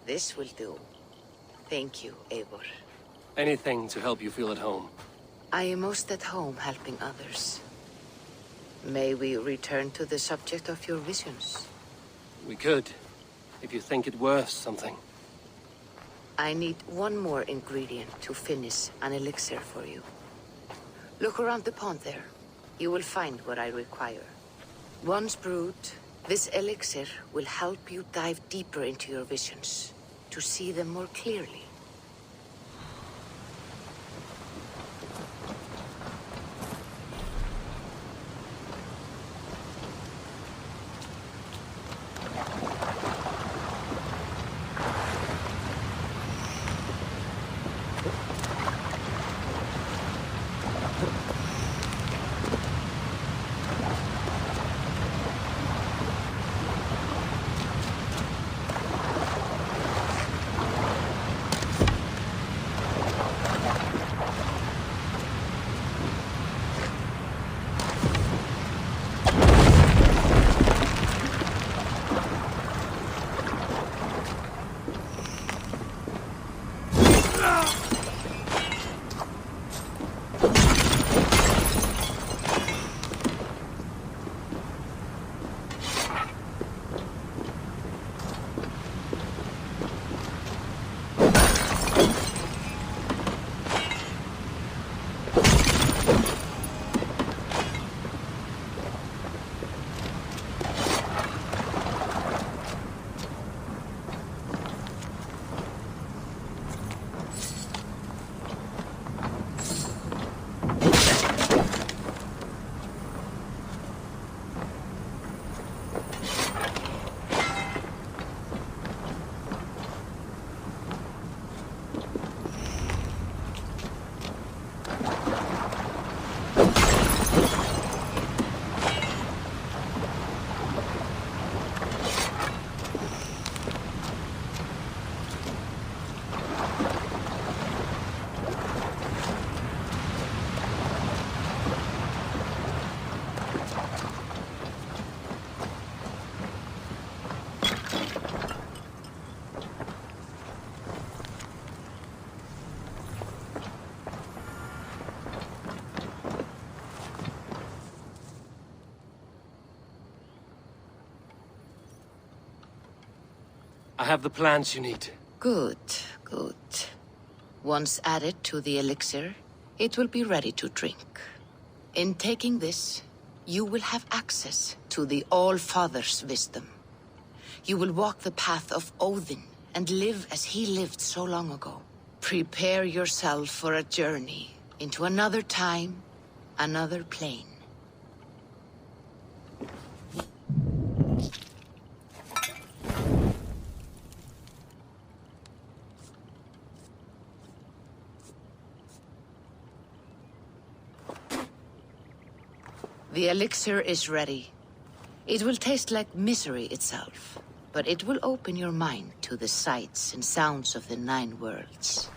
This will do. Thank you, Eivor. Anything to help you feel at home. I am most at home helping others. May we return to the subject of your visions? We could, if you think it worth something. I need one more ingredient to finish an elixir for you. Look around the pond there. You will find what I require. Once brewed, this elixir will help you dive deeper into your visions, to see them more clearly. I have the plants you need. Good, good. Once added to the elixir, it will be ready to drink. In taking this, you will have access to the All-Father's wisdom. You will walk the path of Odin and live as he lived so long ago. Prepare yourself for a journey into another time, another plane. The elixir is ready. It will taste like misery itself, but it will open your mind to the sights and sounds of the 9 worlds.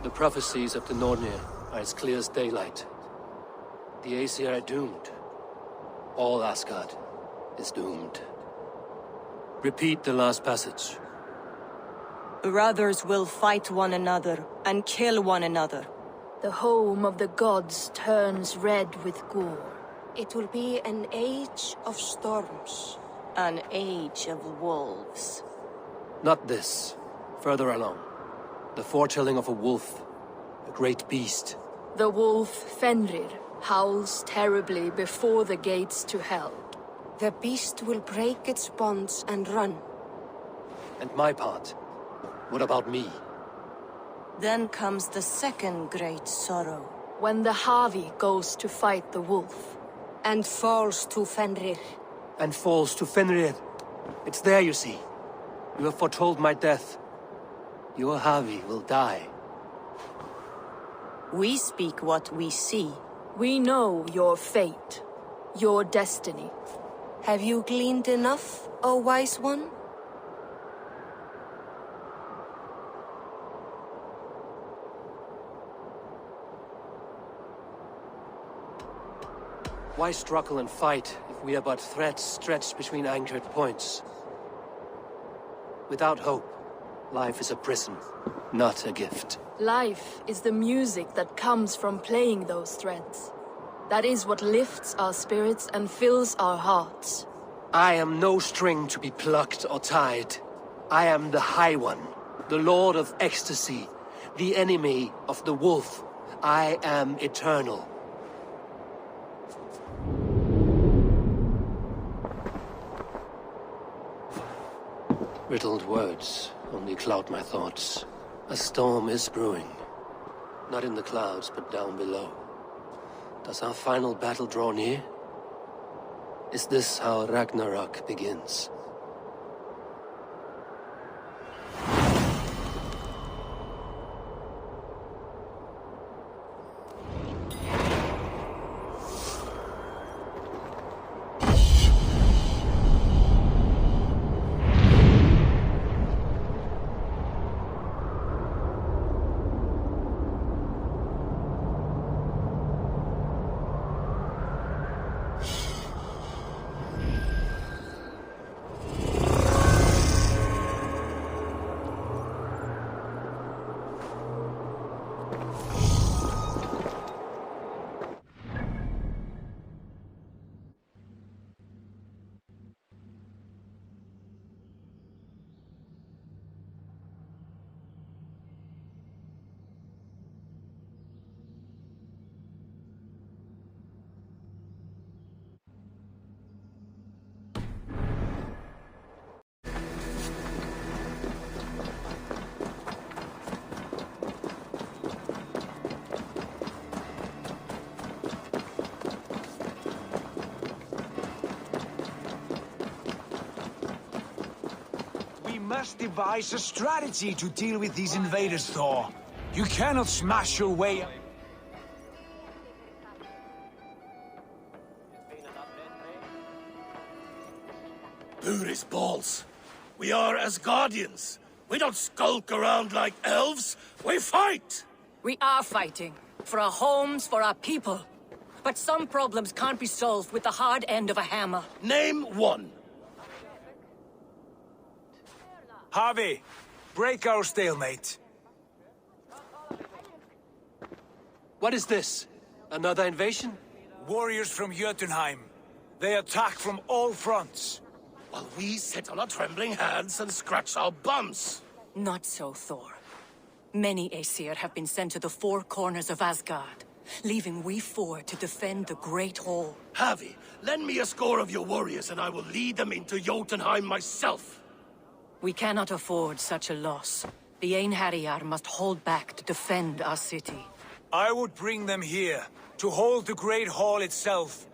The prophecies of the Nornir are as clear as daylight. The Aesir are doomed. All Asgard is doomed. Repeat the last passage. Brothers will fight one another and kill one another. The home of the gods turns red with gore. It will be an age of storms. An age of wolves. Not this. Further along. The foretelling of a wolf. A great beast. The wolf Fenrir howls terribly before the gates to hell. The beast will break its bonds and run. And my part? What about me? Then comes the second great sorrow. When the Havi goes to fight the wolf. And falls to Fenrir. And falls to Fenrir. It's there, you see. You have foretold my death. Your Havi will die. We speak what we see. We know your fate. Your destiny. Have you gleaned enough, O wise one? Why struggle and fight if we are but threads stretched between anchored points? Without hope, life is a prison, not a gift. Life is the music that comes from playing those threads. That is what lifts our spirits and fills our hearts. I am no string to be plucked or tied. I am the High One, the Lord of Ecstasy, the enemy of the Wolf. I am eternal. Riddled words only cloud my thoughts. A storm is brewing. Not in the clouds, but down below. Does our final battle draw near? Is this how Ragnarok begins? Must devise a strategy to deal with these invaders, Thor. You cannot smash your way. Booty's balls. We are Asgardians. We don't skulk around like elves. We fight! We are fighting. For our homes, for our people. But some problems can't be solved with the hard end of a hammer. Name one. Harvey, break our stalemate. What is this? Another invasion? Warriors from Jotunheim. They attack from all fronts. While we sit on our trembling hands and scratch our bums. Not so, Thor. Many Aesir have been sent to the four corners of Asgard, leaving we four to defend the Great Hall. Harvey, lend me a score of your warriors and I will lead them into Jotunheim myself. We cannot afford such a loss. The Einherjar must hold back to defend our city. I would bring them here, to hold the Great Hall itself.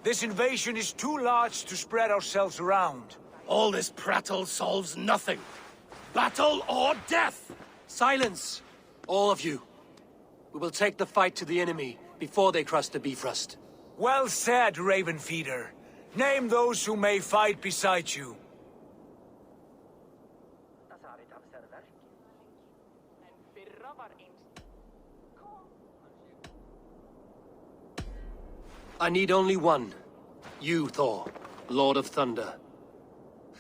This invasion is too large to spread ourselves around. All this prattle solves nothing. Battle or death! Silence! All of you. We will take the fight to the enemy before they cross the Bifrost. Well said, Ravenfeeder. Name those who may fight beside you. I need only one. You, Thor, Lord of Thunder.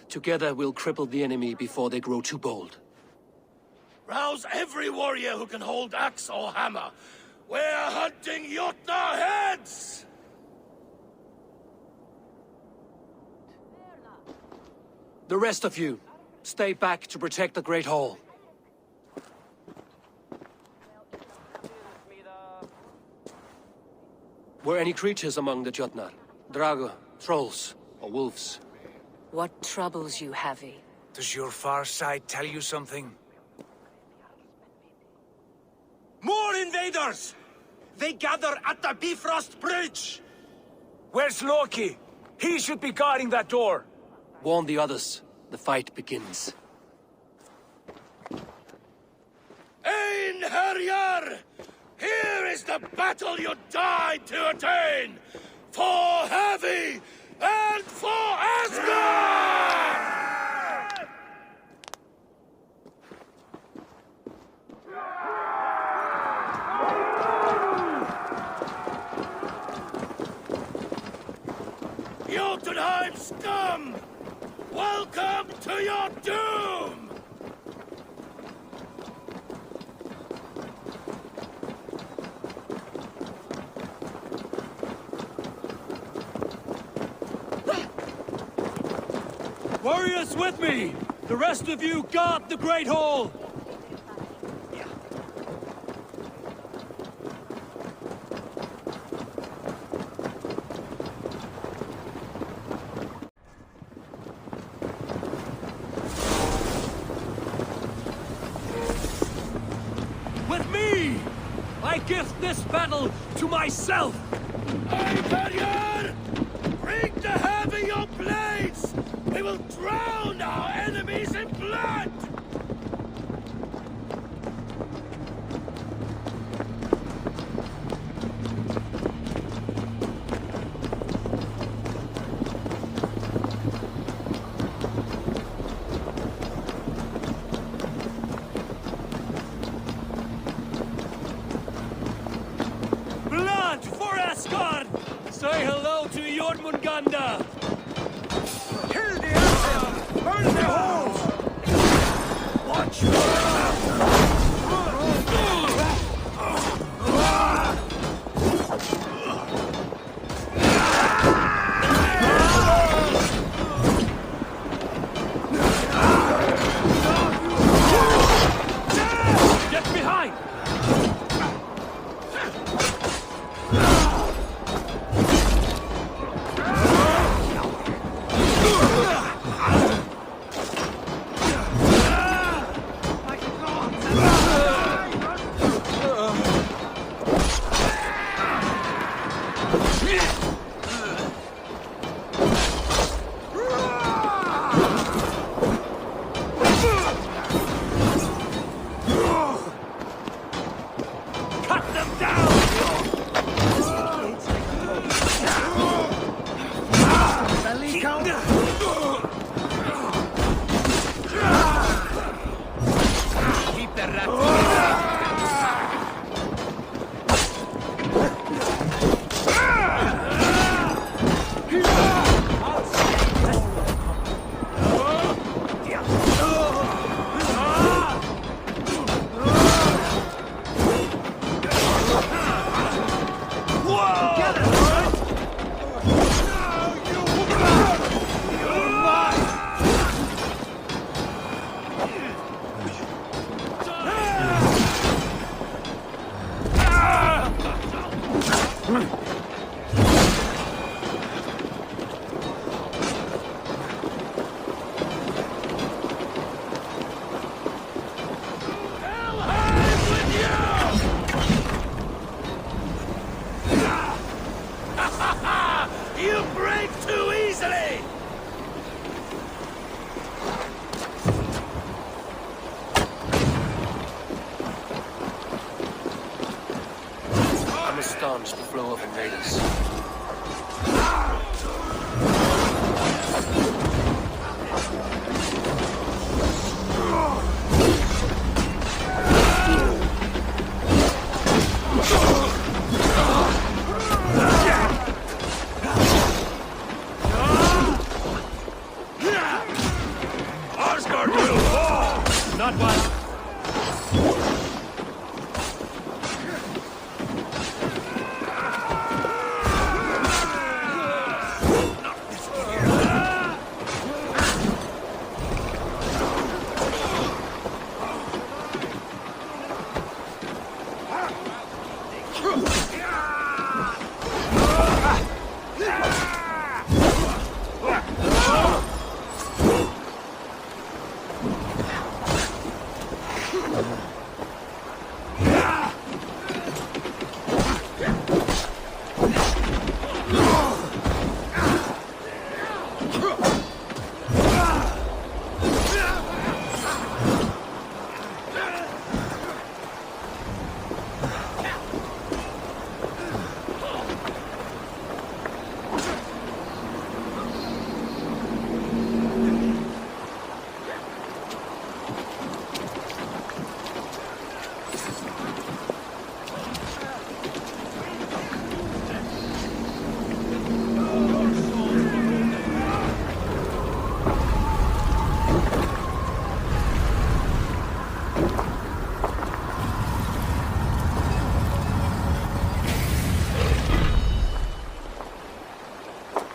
Together we'll cripple the enemy before they grow too bold. Rouse every warrior who can hold axe or hammer. We're hunting Jotnar heads! The rest of you, stay back to protect the Great Hall. Were any creatures among the Jotnar? Drago, trolls, or wolves? What troubles you, Havi? Does your far side tell you something? More invaders! They gather at the Bifrost Bridge! Where's Loki? He should be guarding that door. Warn the others. The fight begins. Einherjar! Here is the battle you died to attain! For Havi and for Asgard! Jotunheim scum! Welcome to your doom! Warriors with me! The rest of you guard the Great Hall! With me! I gift this battle to myself! Eivor! Bring to Havi your blades! We will drown our enemies in blood! Blood for Asgard! Say hello to Jormungandr! Kill the Asgard! Burn their holes! Watch your Get behind! Cut them down! keep the rats. You break too easily! I'm astonished the flow of invaders. Not while...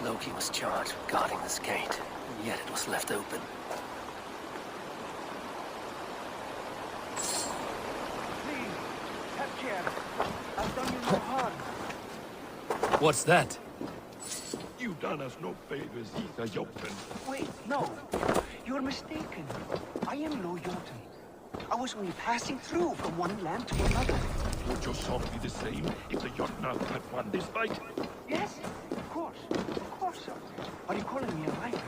Loki was charged with guarding this gate, and yet it was left open. What's that? You done us no favors, either, Jotun. Wait, no. You're mistaken. I am no Jotun. I was only passing through from one land to another. Would your song be the same if the Jotnar had won this fight? Yes, of course. Of course, sir. Are you calling me a liar?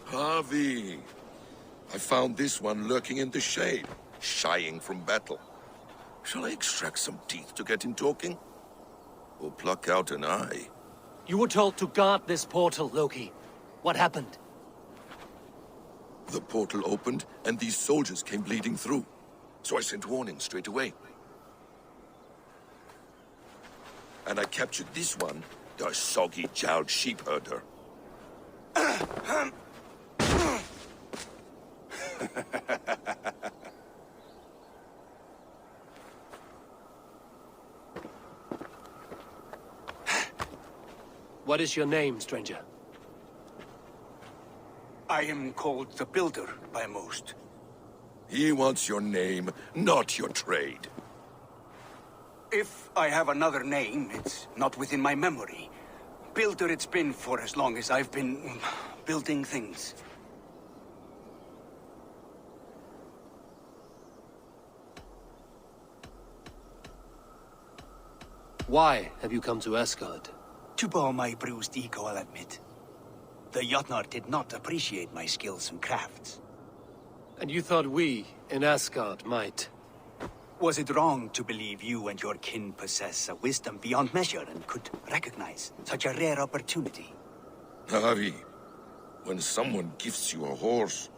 Harvey, I found this one lurking in the shade, shying from battle. Shall I extract some teeth to get him talking? Or pluck out an eye? You were told to guard this portal, Loki. What happened? The portal opened, and these soldiers came bleeding through. So I sent warning straight away. And I captured this one, the soggy-jowled sheep herder. What is your name, stranger? I am called the Builder by most. He wants your name, not your trade. If I have another name, it's not within my memory. Builder it's been for as long as I've been building things. Why have you come to Asgard? To bow my bruised ego, I'll admit. The Jotnar did not appreciate my skills and crafts. And you thought we, in Asgard, might? Was it wrong to believe you and your kin possess a wisdom beyond measure and could recognize such a rare opportunity? Harvey, when someone gifts you a horse,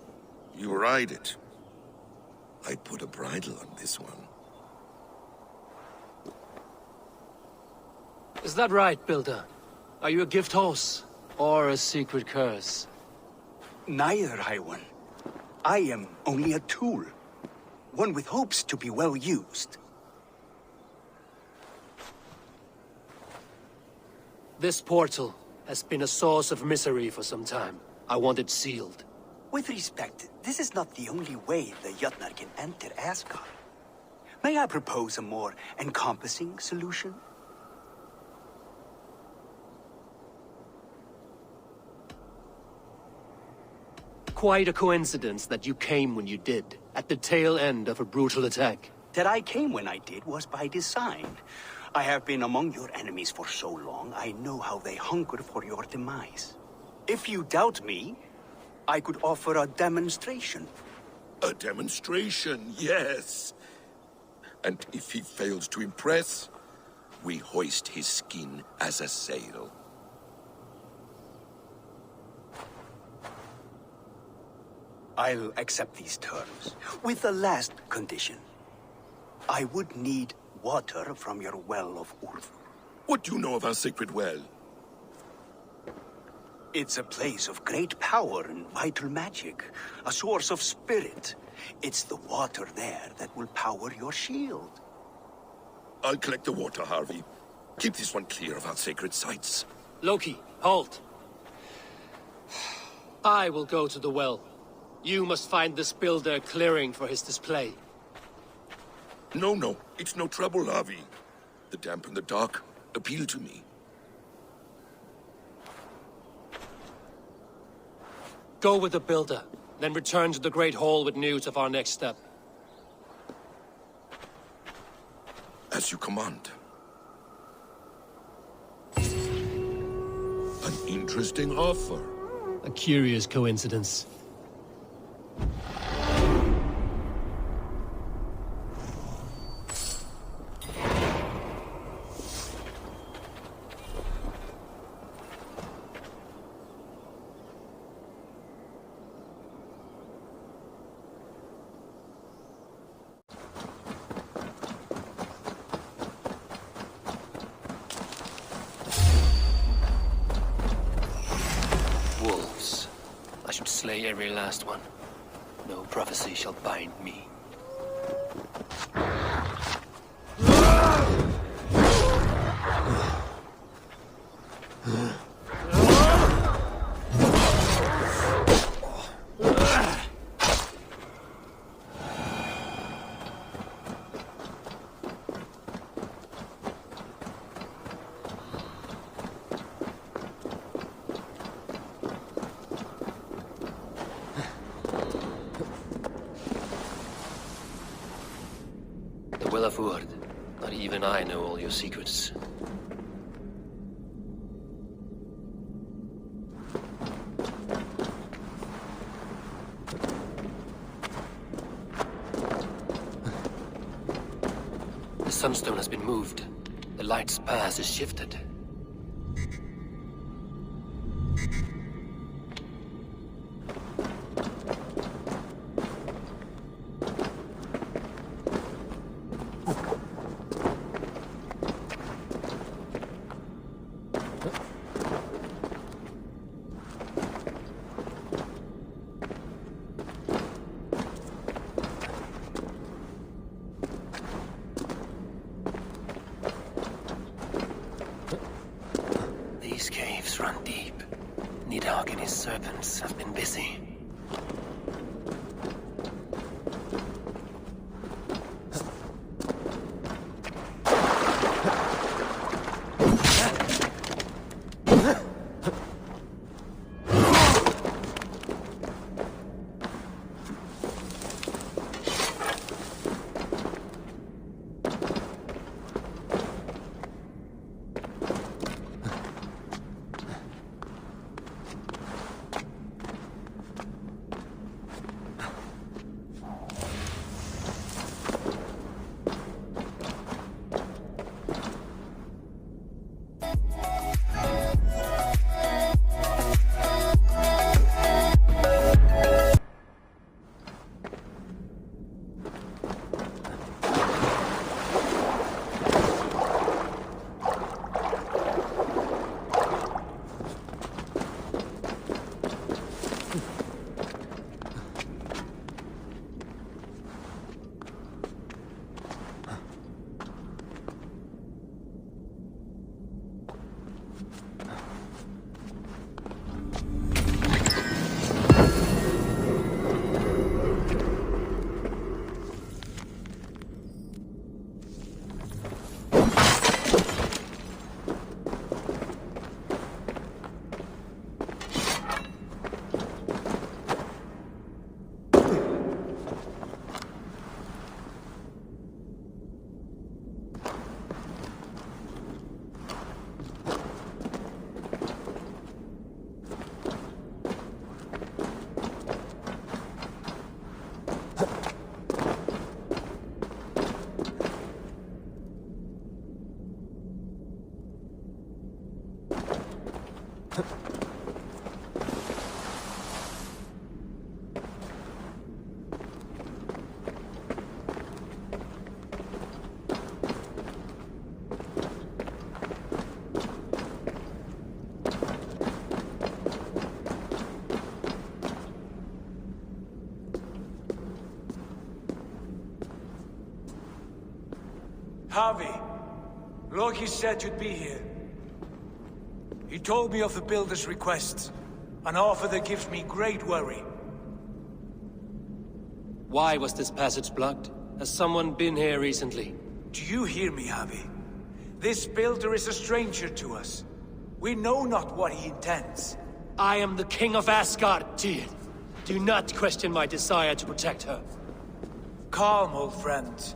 you ride it. I put a bridle on this one. Is that right, Builder? Are you a gift horse? Or a secret curse? Neither, High One. I am only a tool. One with hopes to be well used. This portal has been a source of misery for some time. I want it sealed. With respect, this is not the only way the Jotnar can enter Asgard. May I propose a more encompassing solution? quite a coincidence that you came when you did, at the tail end of a brutal attack. That I came when I did was by design. I have been among your enemies for so long, I know how they hunger for your demise. If you doubt me, I could offer a demonstration. A demonstration, yes. And if he fails to impress, we hoist his skin as a sail. I'll accept these terms, with the last condition. I would need water from your well of Urth. What do you know of our sacred well? It's a place of great power and vital magic, a source of spirit. It's the water there that will power your shield. I'll collect the water, Harvey. Keep this one clear of our sacred sites. Loki, halt! I will go to the well. You must find this builder clearing for his display. No, it's no trouble, Harvey. The damp and the dark appeal to me. Go with the builder, then return to the Great Hall with news of our next step. As you command. An interesting offer. A curious coincidence. Wolves. I should slay every last one. No prophecy shall bind me. Well of Urd. Not even I know all your secrets. The sunstone has been moved. The light's path is shifted. These caves run deep. Nidhogg and his serpents have been busy. Harvey, Loki said you'd be here. He told me of the Builder's requests, an offer that gives me great worry. Why was this passage blocked? Has someone been here recently? Do you hear me, Harvey? This Builder is a stranger to us. We know not what he intends. I am the King of Asgard, Tyr. Do not question my desire to protect her. Calm, old friend.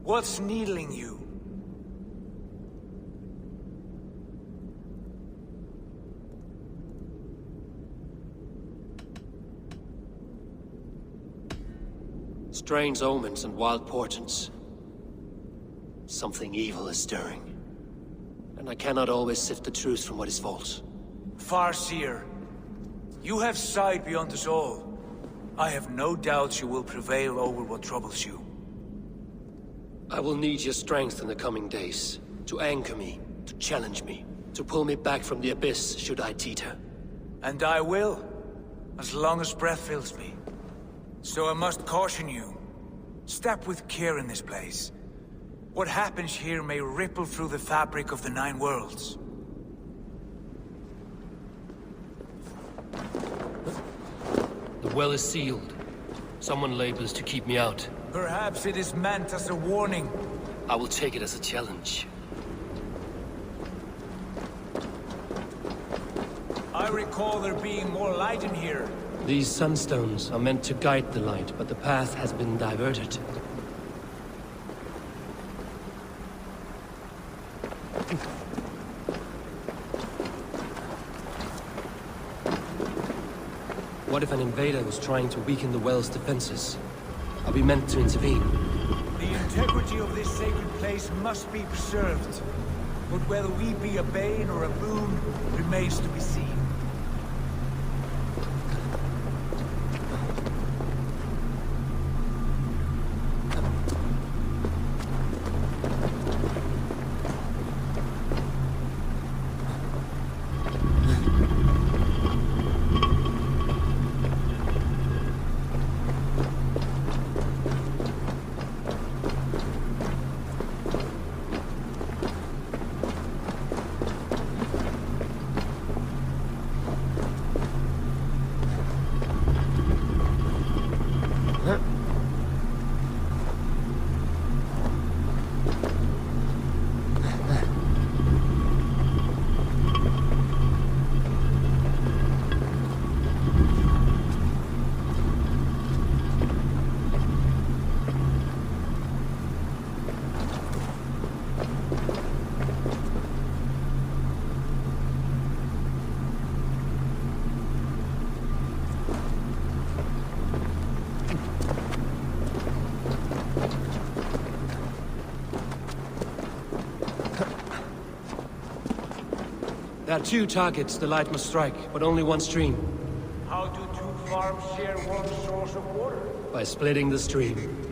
What's needling you? Strange omens and wild portents. Something evil is stirring. And I cannot always sift the truth from what is false. Farseer, you have sight beyond us all. I have no doubts you will prevail over what troubles you. I will need your strength in the coming days. To anchor me, to challenge me, to pull me back from the abyss should I teeter. And I will, as long as breath fills me. So I must caution you. Step with care in this place. What happens here may ripple through the fabric of the Nine Worlds. The well is sealed. Someone labors to keep me out. Perhaps it is meant as a warning. I will take it as a challenge. I recall there being more light in here. These sunstones are meant to guide the light, but the path has been diverted. What if an invader was trying to weaken the well's defenses? Are we meant to intervene? The integrity of this sacred place must be preserved. But whether we be a bane or a boon remains to be seen. There are two targets the light must strike, but only one stream. How do two farms share one source of water? By splitting the stream.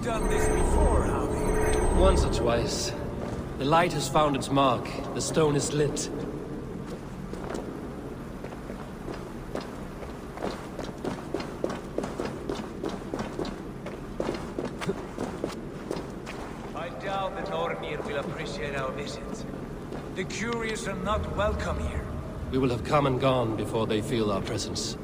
done this before, have you? Once or twice. The light has found its mark. The stone is lit. I doubt the Nornir will appreciate our visit. The curious are not welcome here. We will have come and gone before they feel our presence.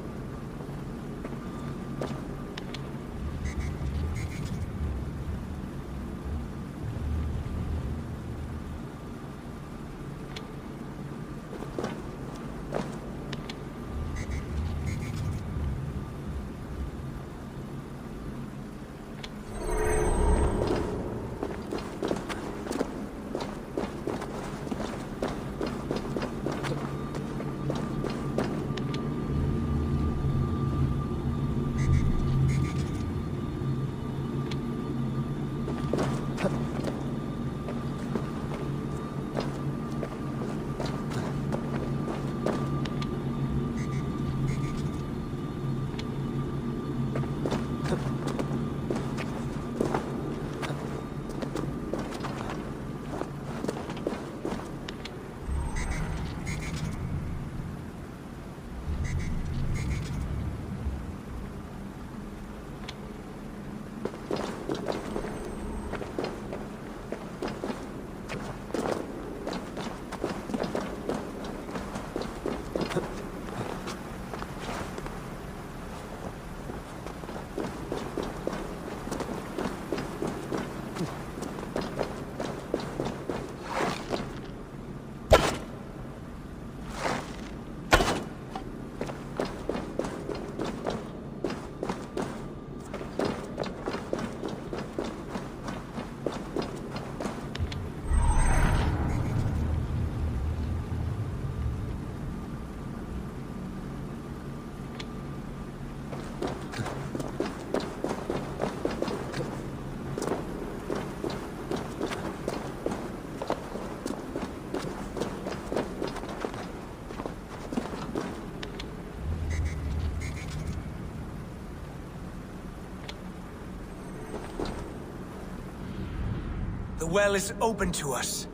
The well is open to us.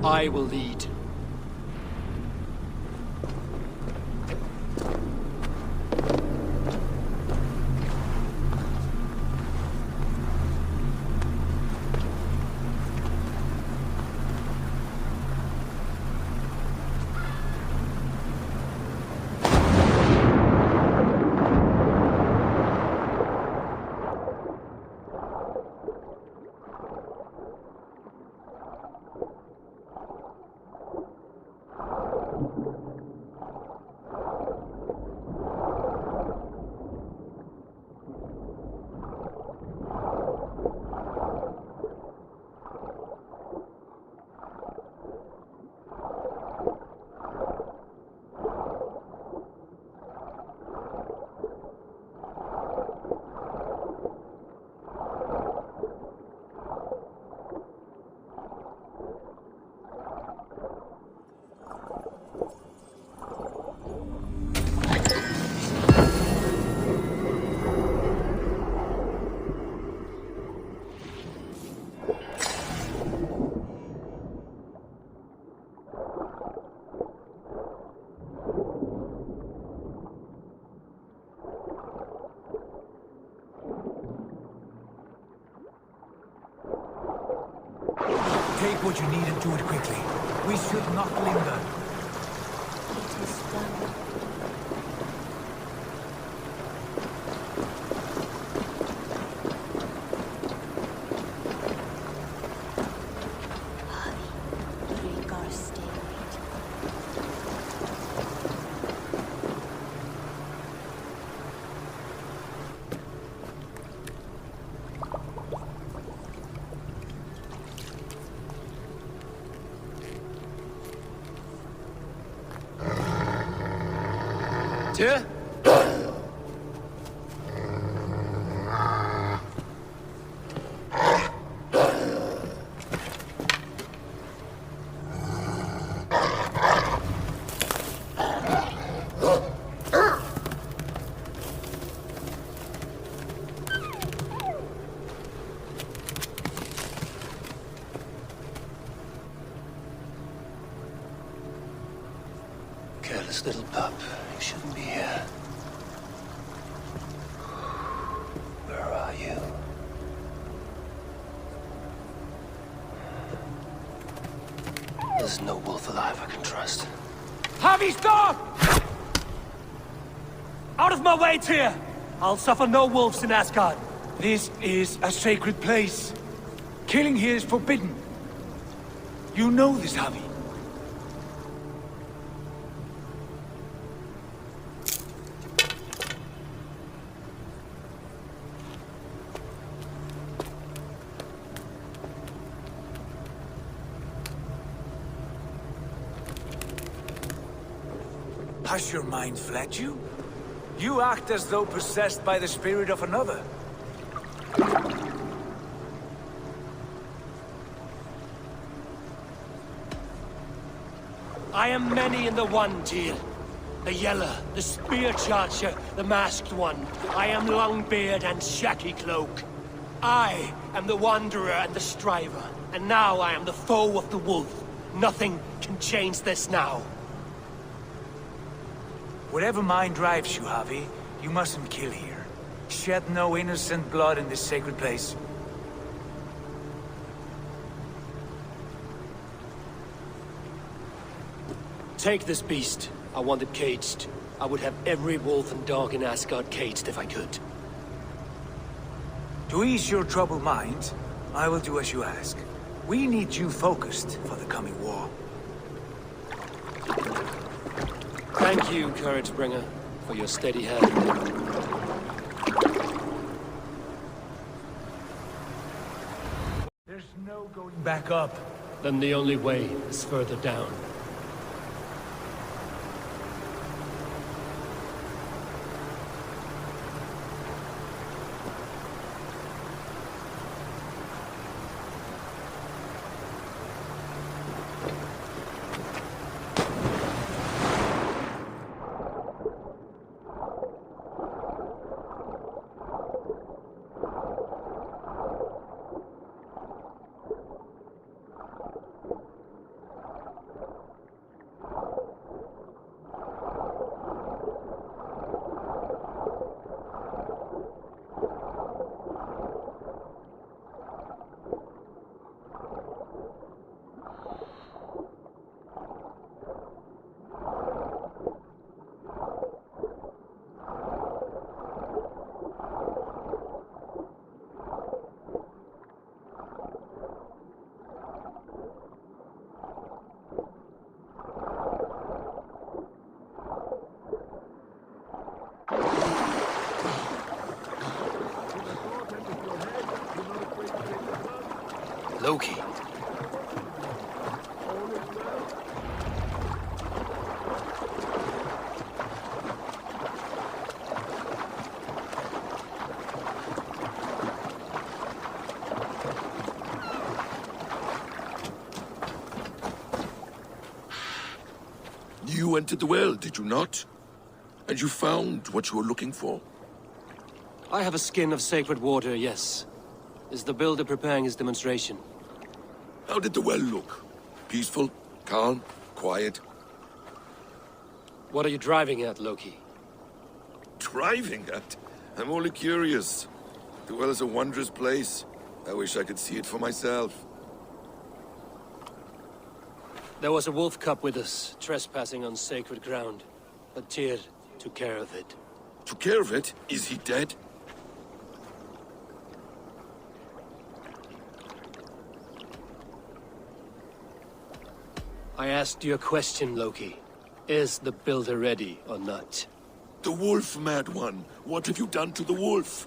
I will lead. Take what you need and do it quickly. We should not linger. It is done. Tyr? Useless little pup. You shouldn't be here. Where are you? There's no wolf alive I can trust. Harvey, stop! Out of my way, Tyr! I'll suffer no wolves in Asgard. This is a sacred place. Killing here is forbidden. You know this, Harvey. Has your mind fled you? You act as though possessed by the spirit of another. I am many in the one, Tyr. The Yeller, the Spear Charger, the Masked One. I am Longbeard and Shacky Cloak. I am the Wanderer and the Striver, and now I am the foe of the Wolf. Nothing can change this now. Whatever mind drives you, Harvey, you mustn't kill here. Shed no innocent blood in this sacred place. Take this beast. I want it caged. I would have every wolf and dog in Asgard caged if I could. To ease your troubled mind, I will do as you ask. We need you focused for the coming war. Thank you, Couragebringer, for your steady hand. There's no going back up. Then the only way is further down. Loki. You entered the well, did you not? And you found what you were looking for? I have a skin of sacred water, yes. Is the builder preparing his demonstration? How did the well look? Peaceful? Calm? Quiet? What are you driving at, Loki? Driving at? I'm only curious. The well is a wondrous place. I wish I could see it for myself. There was a wolf cub with us, trespassing on sacred ground. But Tyr took care of it. Took care of it? Is he dead? I asked you a question, Loki. Is the builder ready or not? The wolf, mad one. What have you done to the wolf?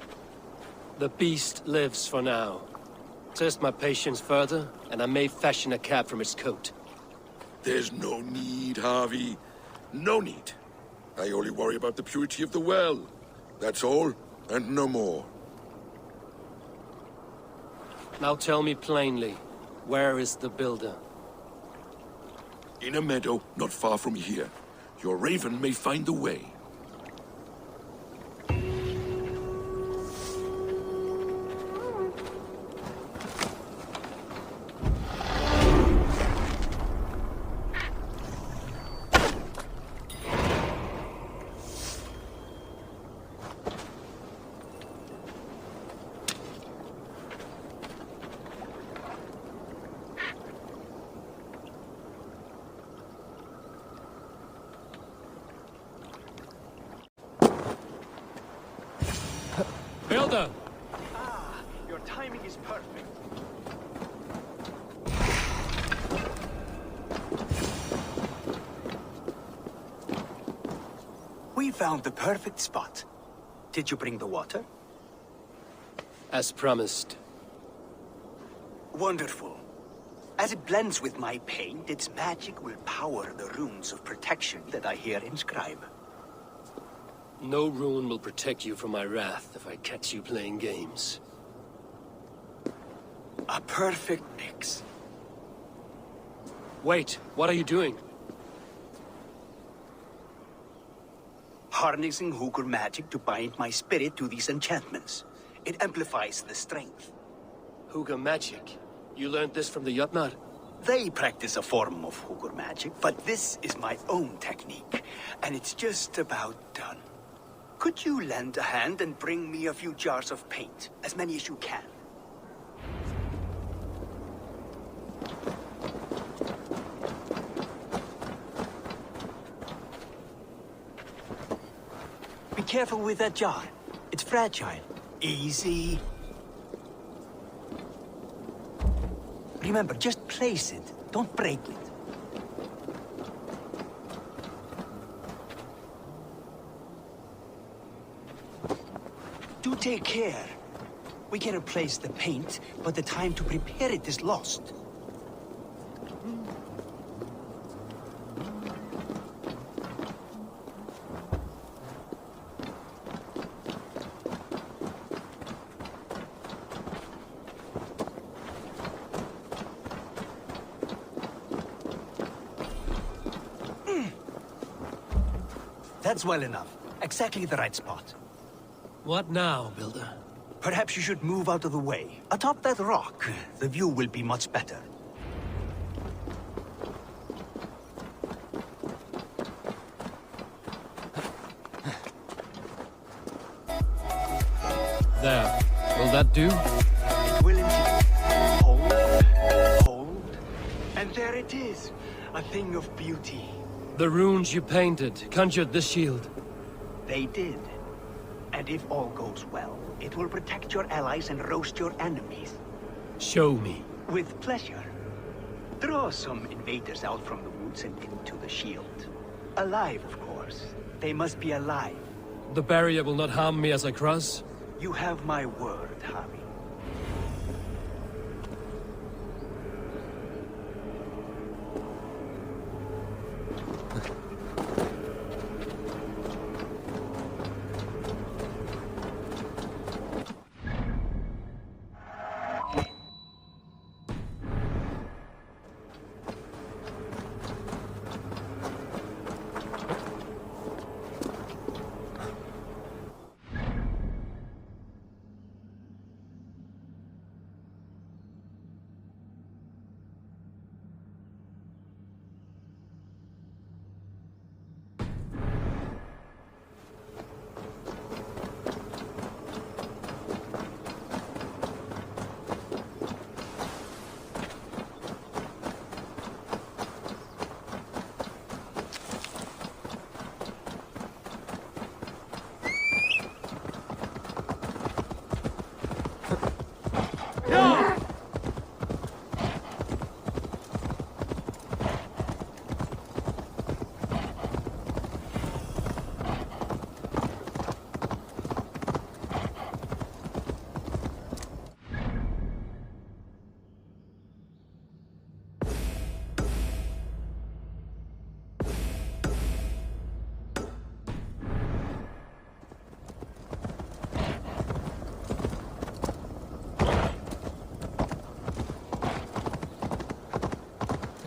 The beast lives for now. Test my patience further, and I may fashion a cap from its coat. There's no need, Harvey. No need. I only worry about the purity of the well. That's all, and no more. Now tell me plainly, where is the builder? In a meadow, not far from here. Your raven may find the way. Builder! Ah, your timing is perfect. We found the perfect spot. Did you bring the water? As promised. Wonderful. As it blends with my paint, its magic will power the runes of protection that I hear inscribe. No rune will protect you from my wrath if I catch you playing games. A perfect mix. Wait, what are you doing? Harnessing Hugr magic to bind my spirit to these enchantments. It amplifies the strength. Hugr magic? You learned this from the Jotnar? They practice a form of Hugr magic, but this is my own technique, and it's just about done. Could you lend a hand and bring me a few jars of paint? As many as you can. Be careful with that jar. It's fragile. Easy. Remember, just place it. Don't break it. Do take care. We can replace the paint, but the time to prepare it is lost. That's well enough. Exactly the right spot. What now, Builder? Perhaps you should move out of the way. Atop that rock, the view will be much better. There. Will that do? It will indeed. Hold, hold, and there it is. A thing of beauty. The runes you painted conjured the shield. They did. And if all goes well, it will protect your allies and roast your enemies. Show me. With pleasure. Draw some invaders out from the woods and into the shield. Alive, of course. They must be alive. The barrier will not harm me as I cross? You have my word, Harry.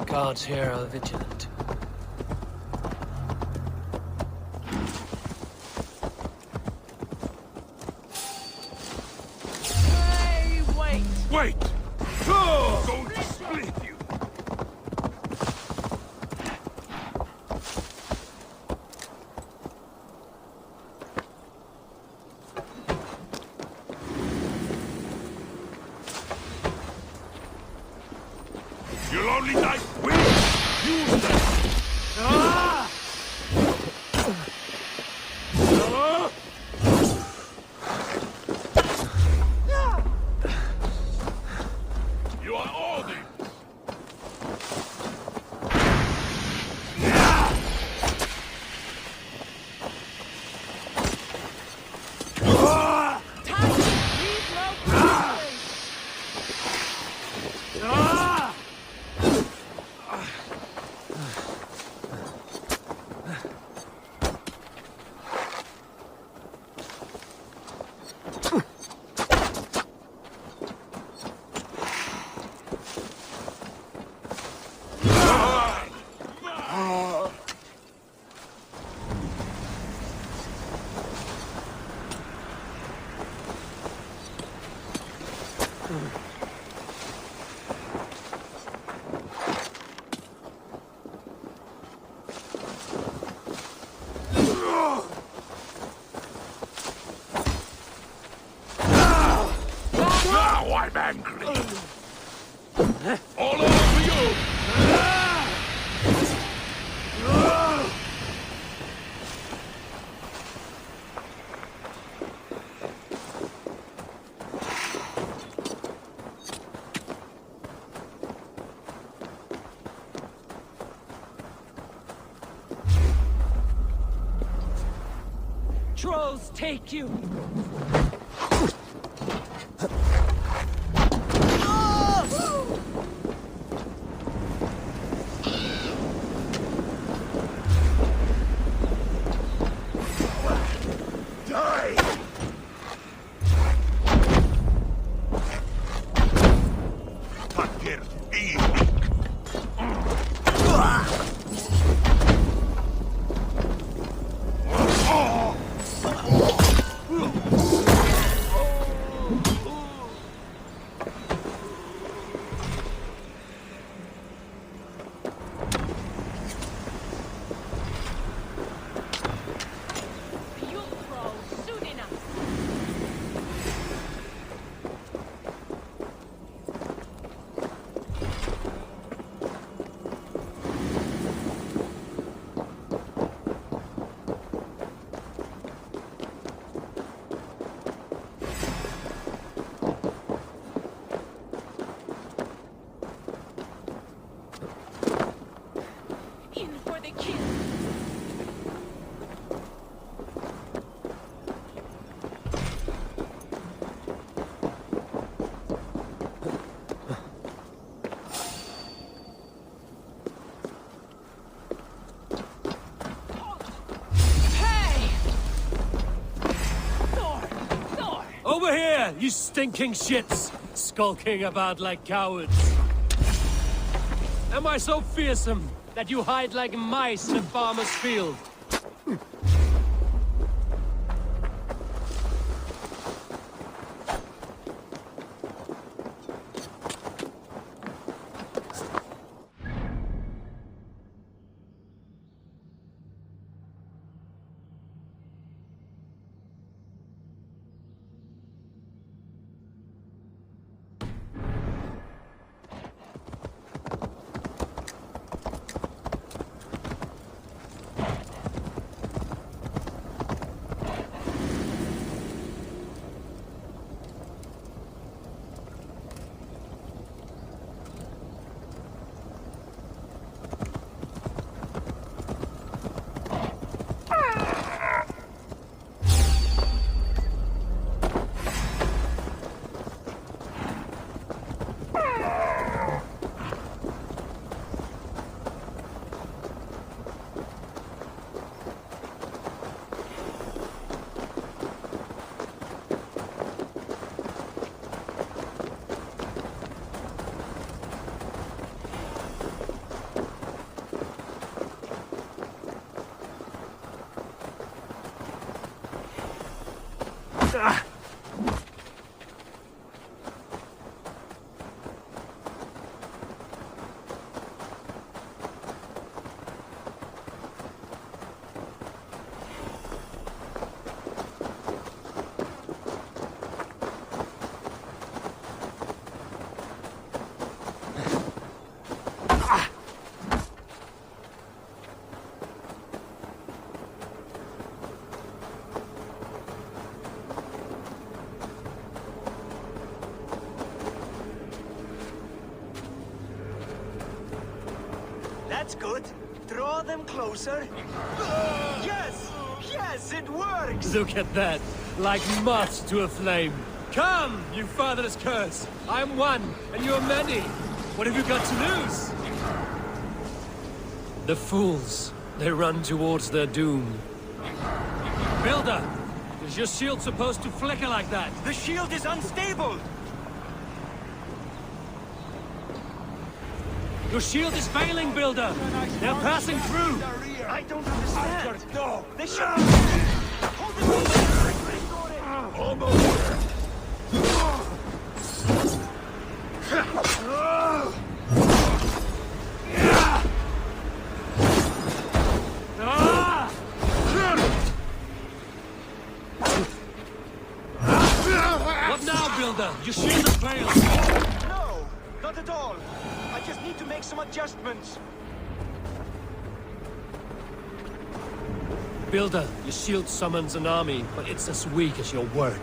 Guards here are vigilant. Hey, wait! Wait! Oh, going to split you! You'll only die quick! Use that! angry. All over you! Trolls take you! Over here, you stinking shits! Skulking about like cowards. Am I so fearsome that you hide like mice in a farmer's field? That's good. Draw them closer. Yes! Yes, it works! Look at that. Like moths to a flame. Come, you fatherless curse. I'm one, and you're many. What have you got to lose? The fools. They run towards their doom. Builder! Is your shield supposed to flicker like that? The shield is unstable! Your shield is failing, Builder! They're passing through! I don't understand! No! They should... Hold it! Almost! What now, Builder? Builder, your shield has failed! No, not at all. I just need to make some adjustments. Builder, your shield summons an army, but it's as weak as your word.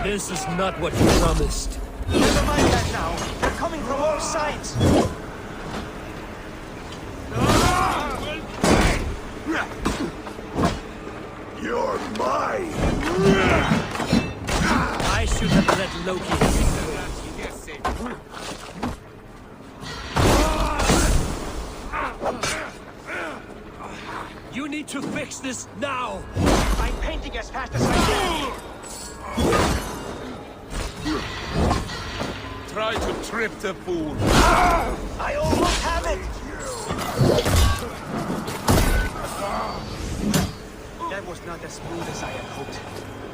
This is not what you promised. Never mind that now. They're coming from all sides. You're mine! I should have let Loki. You need to fix this now! I'm painting as fast as I can. Try to trip the fool. I almost have it! That was not as smooth as I had hoped.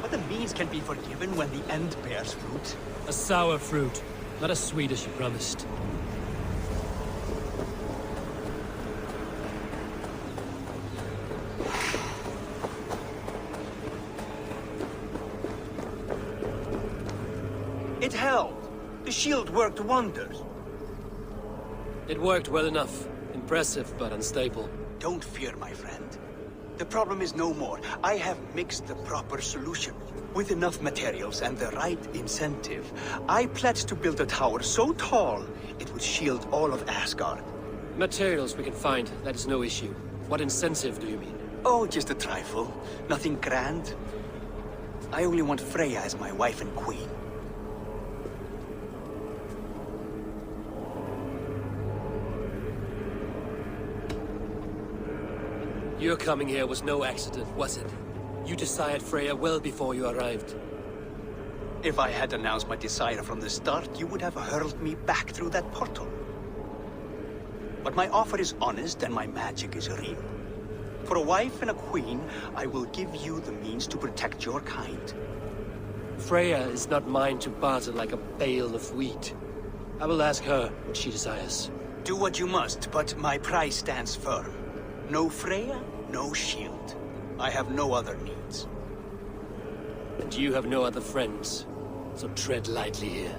But the means can be forgiven when the end bears fruit. A sour fruit, not as sweet as you promised. It held. The shield worked wonders. It worked well enough. Impressive, but unstable. Don't fear, my friend. The problem is no more. I have mixed the proper solution. With enough materials and the right incentive, I pledge to build a tower so tall, it would shield all of Asgard. Materials we can find, that is no issue. What incentive do you mean? Oh, just a trifle. Nothing grand. I only want Freya as my wife and queen. Your coming here was no accident, was it? You desired Freya well before you arrived. If I had announced my desire from the start, you would have hurled me back through that portal. But my offer is honest and my magic is real. For a wife and a queen, I will give you the means to protect your kind. Freya is not mine to barter like a bale of wheat. I will ask her what she desires. Do what you must, but my price stands firm. No Freya, no shield. I have no other needs. And you have no other friends, so tread lightly here.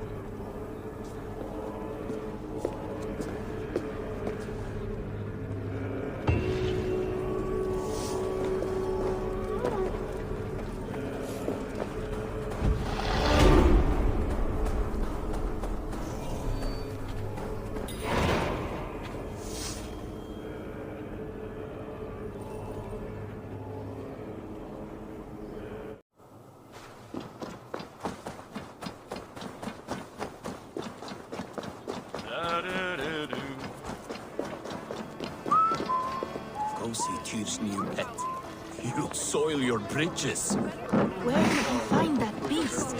Go see Tyr's new pet. You'll soil your bridges. Where did you find that beast?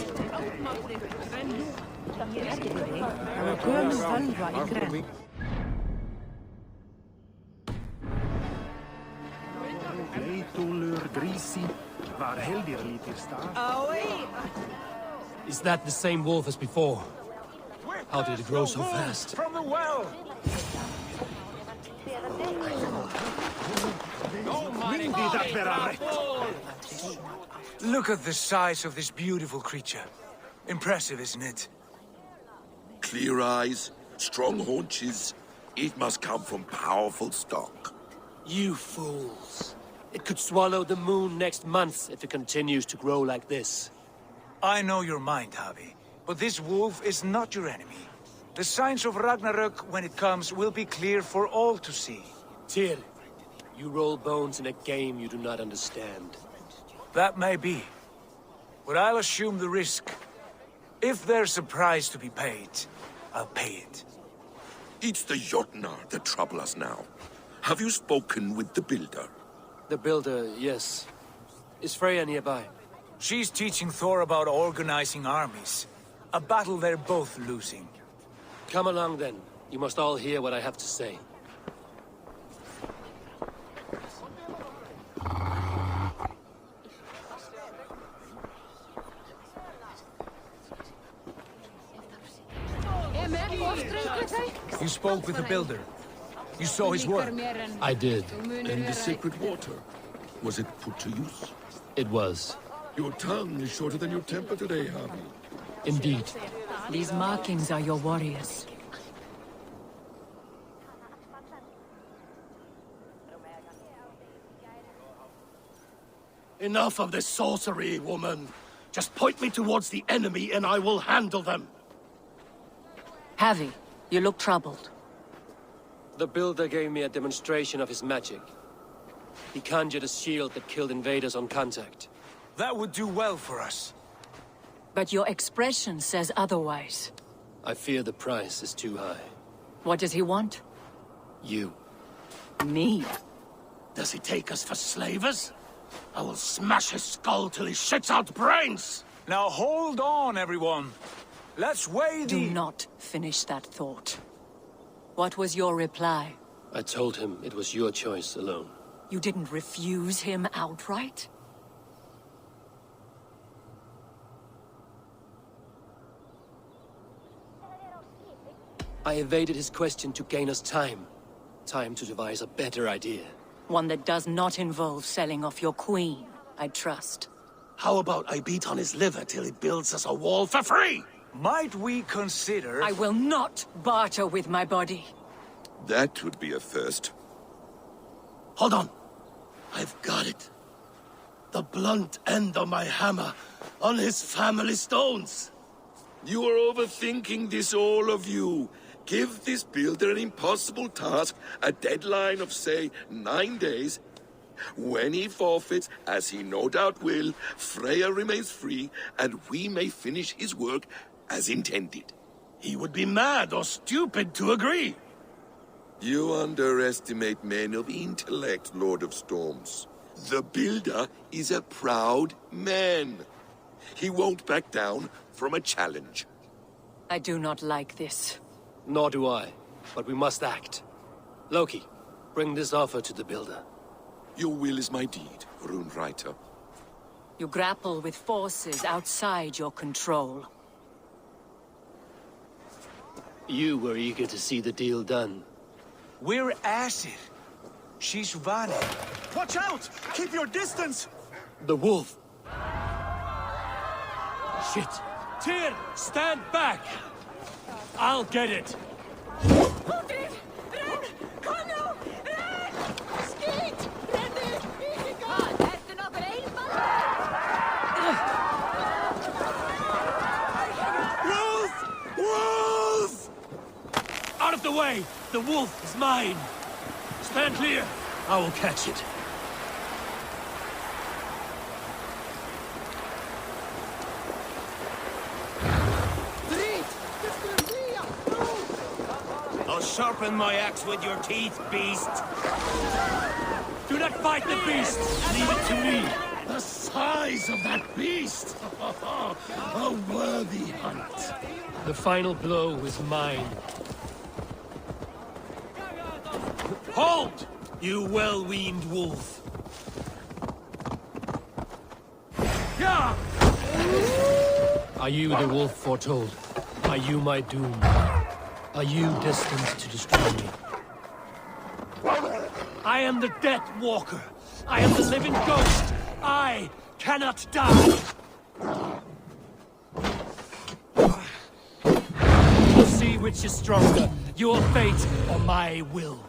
Is that the same wolf as before? How did it grow so fast? From the well! Look at the size of this beautiful creature. Impressive, isn't it? Clear eyes, strong haunches. It must come from powerful stock. You fools. It could swallow the moon next month if it continues to grow like this. I know your mind, Javi, but this wolf is not your enemy. The signs of Ragnarök, when it comes, will be clear for all to see. Tyr, you roll bones in a game you do not understand. That may be, but I'll assume the risk. If there's a price to be paid, I'll pay it. It's the Jotnar that trouble us now. Have you spoken with the builder? The builder, yes. Is Freya nearby? She's teaching Thor about organizing armies. A battle they're both losing. Come along then. You must all hear what I have to say. You spoke with the builder. You saw his work? I did. And the sacred water, was it put to use? It was. Your tongue is shorter than your temper today, Harvey. Indeed. These markings are your warriors. Enough of this sorcery, woman. Just point me towards the enemy and I will handle them. Harvey, you look troubled. The builder gave me a demonstration of his magic. He conjured a shield that killed invaders on contact. That would do well for us. But your expression says otherwise. I fear the price is too high. What does he want? You. Me? Does he take us for slavers? I will smash his skull till he shits out brains! Now hold on, everyone. Let's weigh the... Do not finish that thought. What was your reply? I told him it was your choice alone. You didn't refuse him outright? I evaded his question to gain us time. Time to devise a better idea. One that does not involve selling off your queen, I trust. How about I beat on his liver till he builds us a wall for free? Might we consider... I will not barter with my body. That would be a first. Hold on. I've got it. The blunt end of my hammer on his family stones. You are overthinking this, all of you. Give this builder an impossible task, a deadline of, say, 9 days. When he forfeits, as he no doubt will, Freya remains free, and we may finish his work as intended. He would be mad or stupid to agree. You underestimate men of intellect, Lord of Storms. The builder is a proud man. He won't back down from a challenge. I do not like this. Nor do I, but we must act. Loki, bring this offer to the builder. Your will is my deed, Rune Writer. You grapple with forces outside your control. You were eager to see the deal done. We're Acid. She's Vani. Watch out! Keep your distance! The wolf! Shit! Tyr, stand back! I'll get it! Wolf! Wolf! Out of the way! The wolf is mine! Stand clear! I will catch it. I'll sharpen my axe with your teeth, beast! Do not fight the beast! Leave it to me! The size of that beast! A worthy hunt! The final blow is mine. Halt! You well-weaned wolf! Yeah! Are you the wolf foretold? Are you my doom? Are you destined to destroy me? I am the Death Walker! I am the living ghost! I cannot die! We'll see which is stronger, your fate or my will.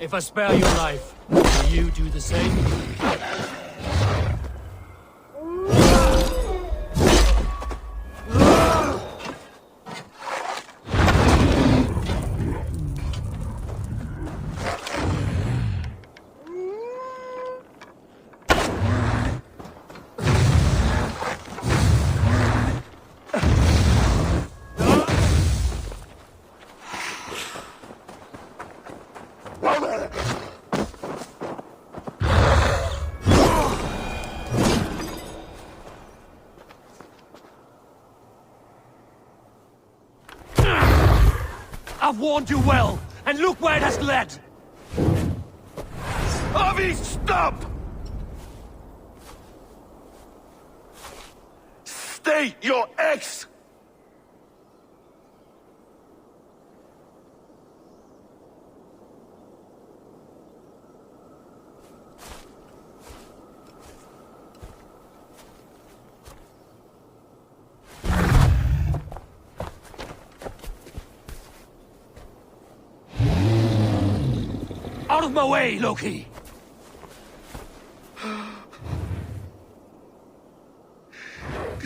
If I spare your life, will you do the same? I've warned you well, and look where it has led! Avi, stop! Stay your ex! Out of my way, Loki!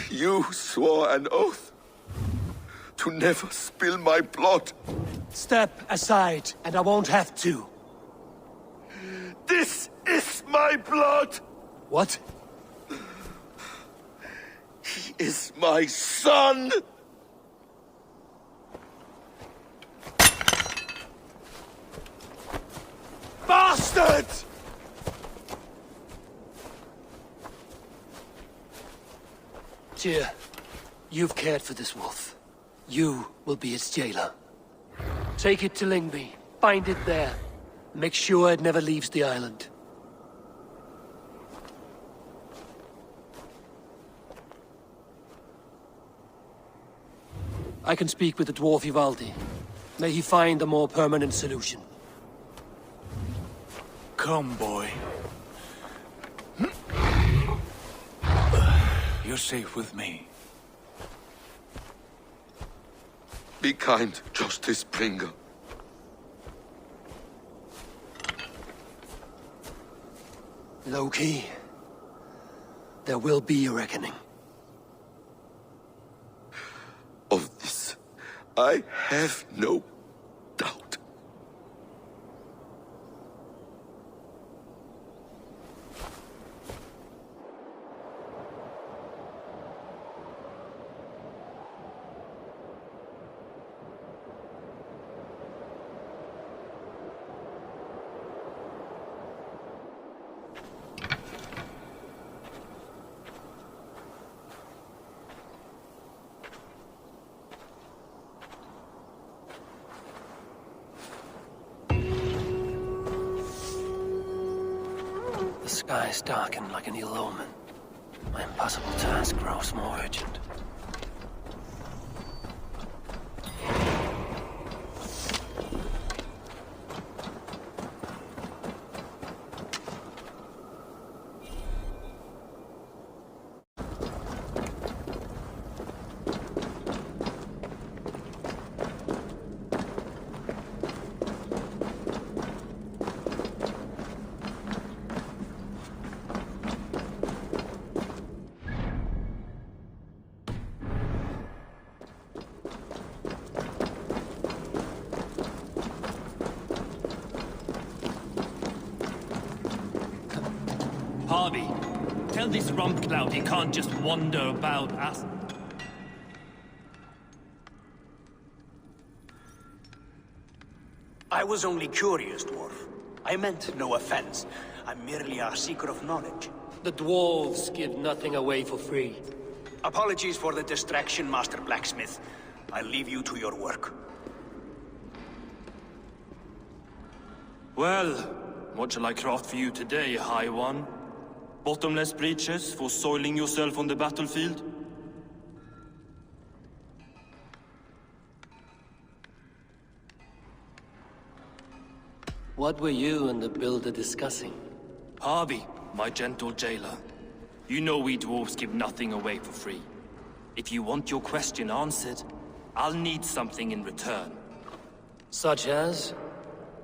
You swore an oath to never spill my blood. Step aside, and I won't have to. This is my blood! What? He is my son! Bastard! Tyr, you've cared for this wolf. You will be its jailer. Take it to Lyngby, bind it there. Make sure it never leaves the island. I can speak with the dwarf Ivaldi. May he find a more permanent solution. Come, boy. You're safe with me. Be kind, Justice Bringer. Loki, there will be a reckoning. Of this, I have no doubt. The skies darken like an ill omen. My impossible task grows more urgent. Harvey, tell this rump cloud he can't just wander about us. I was only curious, dwarf. I meant no offense. I'm merely a seeker of knowledge. The dwarves give nothing away for free. Apologies for the distraction, Master Blacksmith. I'll leave you to your work. Well, what shall I craft for you today, High One? Bottomless breeches for soiling yourself on the battlefield? What were you and the builder discussing? Harvey, my gentle jailer. You know we dwarves give nothing away for free. If you want your question answered, I'll need something in return. Such as?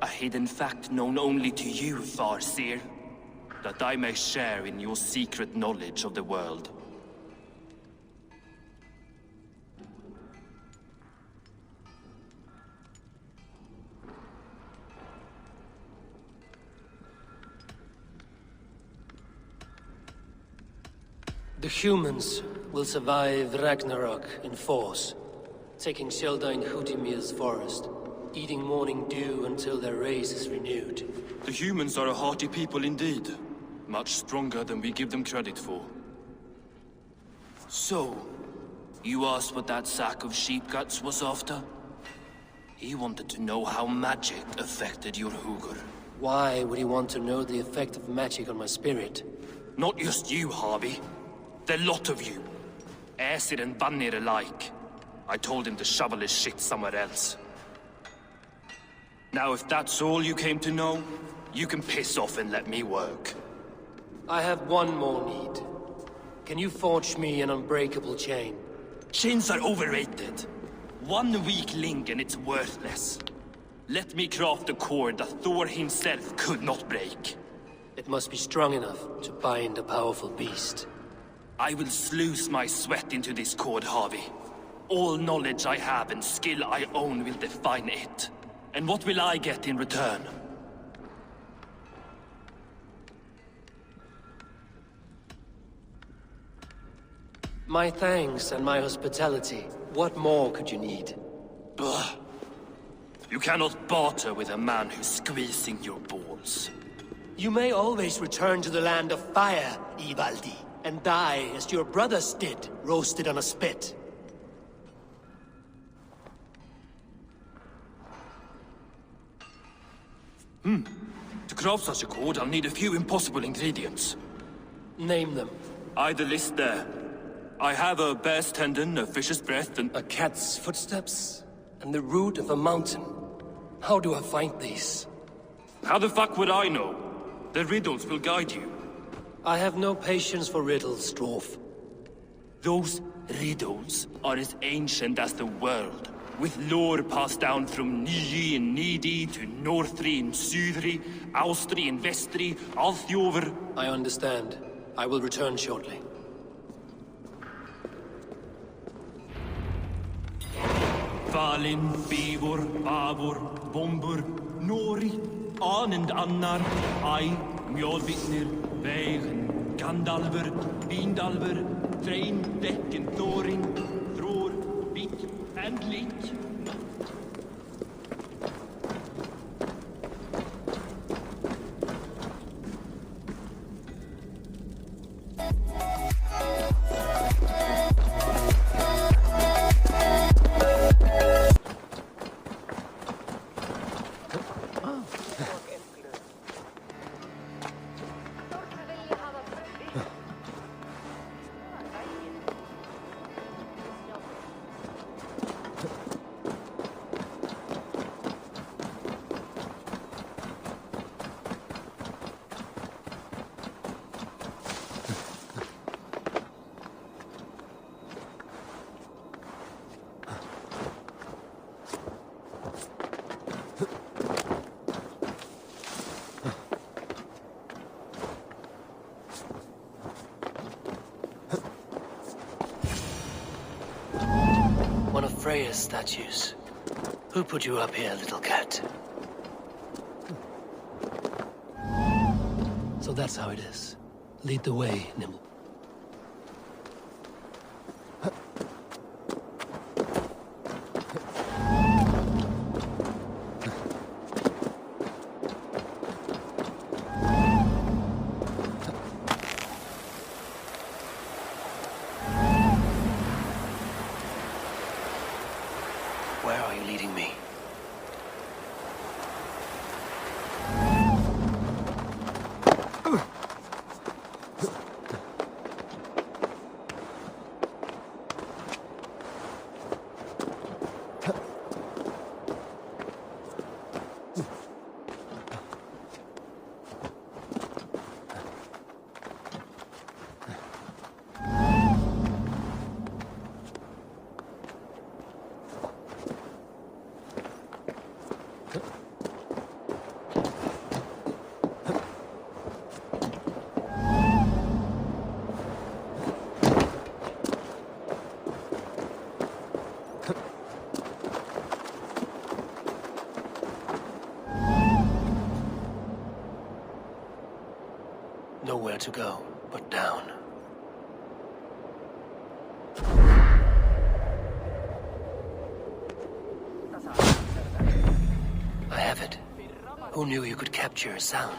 A hidden fact known only to you, Farseer. That I may share in your secret knowledge of the world. The humans will survive Ragnarok in force, taking shelter in Hutimir's forest, eating morning dew until their race is renewed. The humans are a hearty people indeed. Much stronger than we give them credit for. So, you asked what that sack of sheep guts was after? He wanted to know how magic affected your Hugr. Why would he want to know the effect of magic on my spirit? Not just you, Harvey. The lot of you. Aesir and Vanir alike. I told him to shovel his shit somewhere else. Now if that's all you came to know, you can piss off and let me work. I have one more need. Can you forge me an unbreakable chain? Chains are overrated. One weak link and it's worthless. Let me craft a cord that Thor himself could not break. It must be strong enough to bind a powerful beast. I will sluice my sweat into this cord, Harvey. All knowledge I have and skill I own will define it. And what will I get in return? My thanks and my hospitality. What more could you need? Ugh. You cannot barter with a man who's squeezing your balls. You may always return to the land of fire, Ivaldi, and die as your brothers did, roasted on a spit. To craft such a cord, I'll need a few impossible ingredients. Name them. The list there. I have a bear's tendon, a fish's breath, and... A cat's footsteps, and the root of a mountain. How do I find these? How the fuck would I know? The riddles will guide you. I have no patience for riddles, Dwarf. Those riddles are as ancient as the world, with lore passed down from Niji and Nidi to Northri and Sudri, Austri and Vestri, Althjover. I understand. I will return shortly. Valin, Eivor, Vavor, Bombur, Nori, An and Annar, Ai, Mjolvitnir, Veigen, Gandalfur, Vindalfur, Threin, Dekken, Thorin, Thror, Vik and Lik. One of Freya's statues. Who put you up here, little cat? So that's how it is. Lead the way, Nimble. Where are you leading me? Nowhere to go but down. I have it. Who knew you could capture a sound?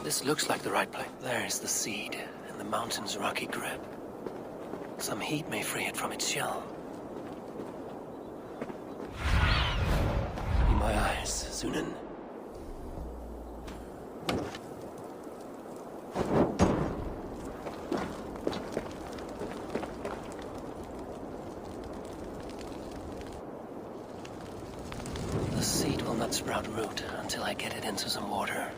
This looks like the right place. There is the seed, and the mountain's rocky grip. Some heat may free it from its shell. In my eyes, Sunan. The seed will not sprout root until I get it into some water.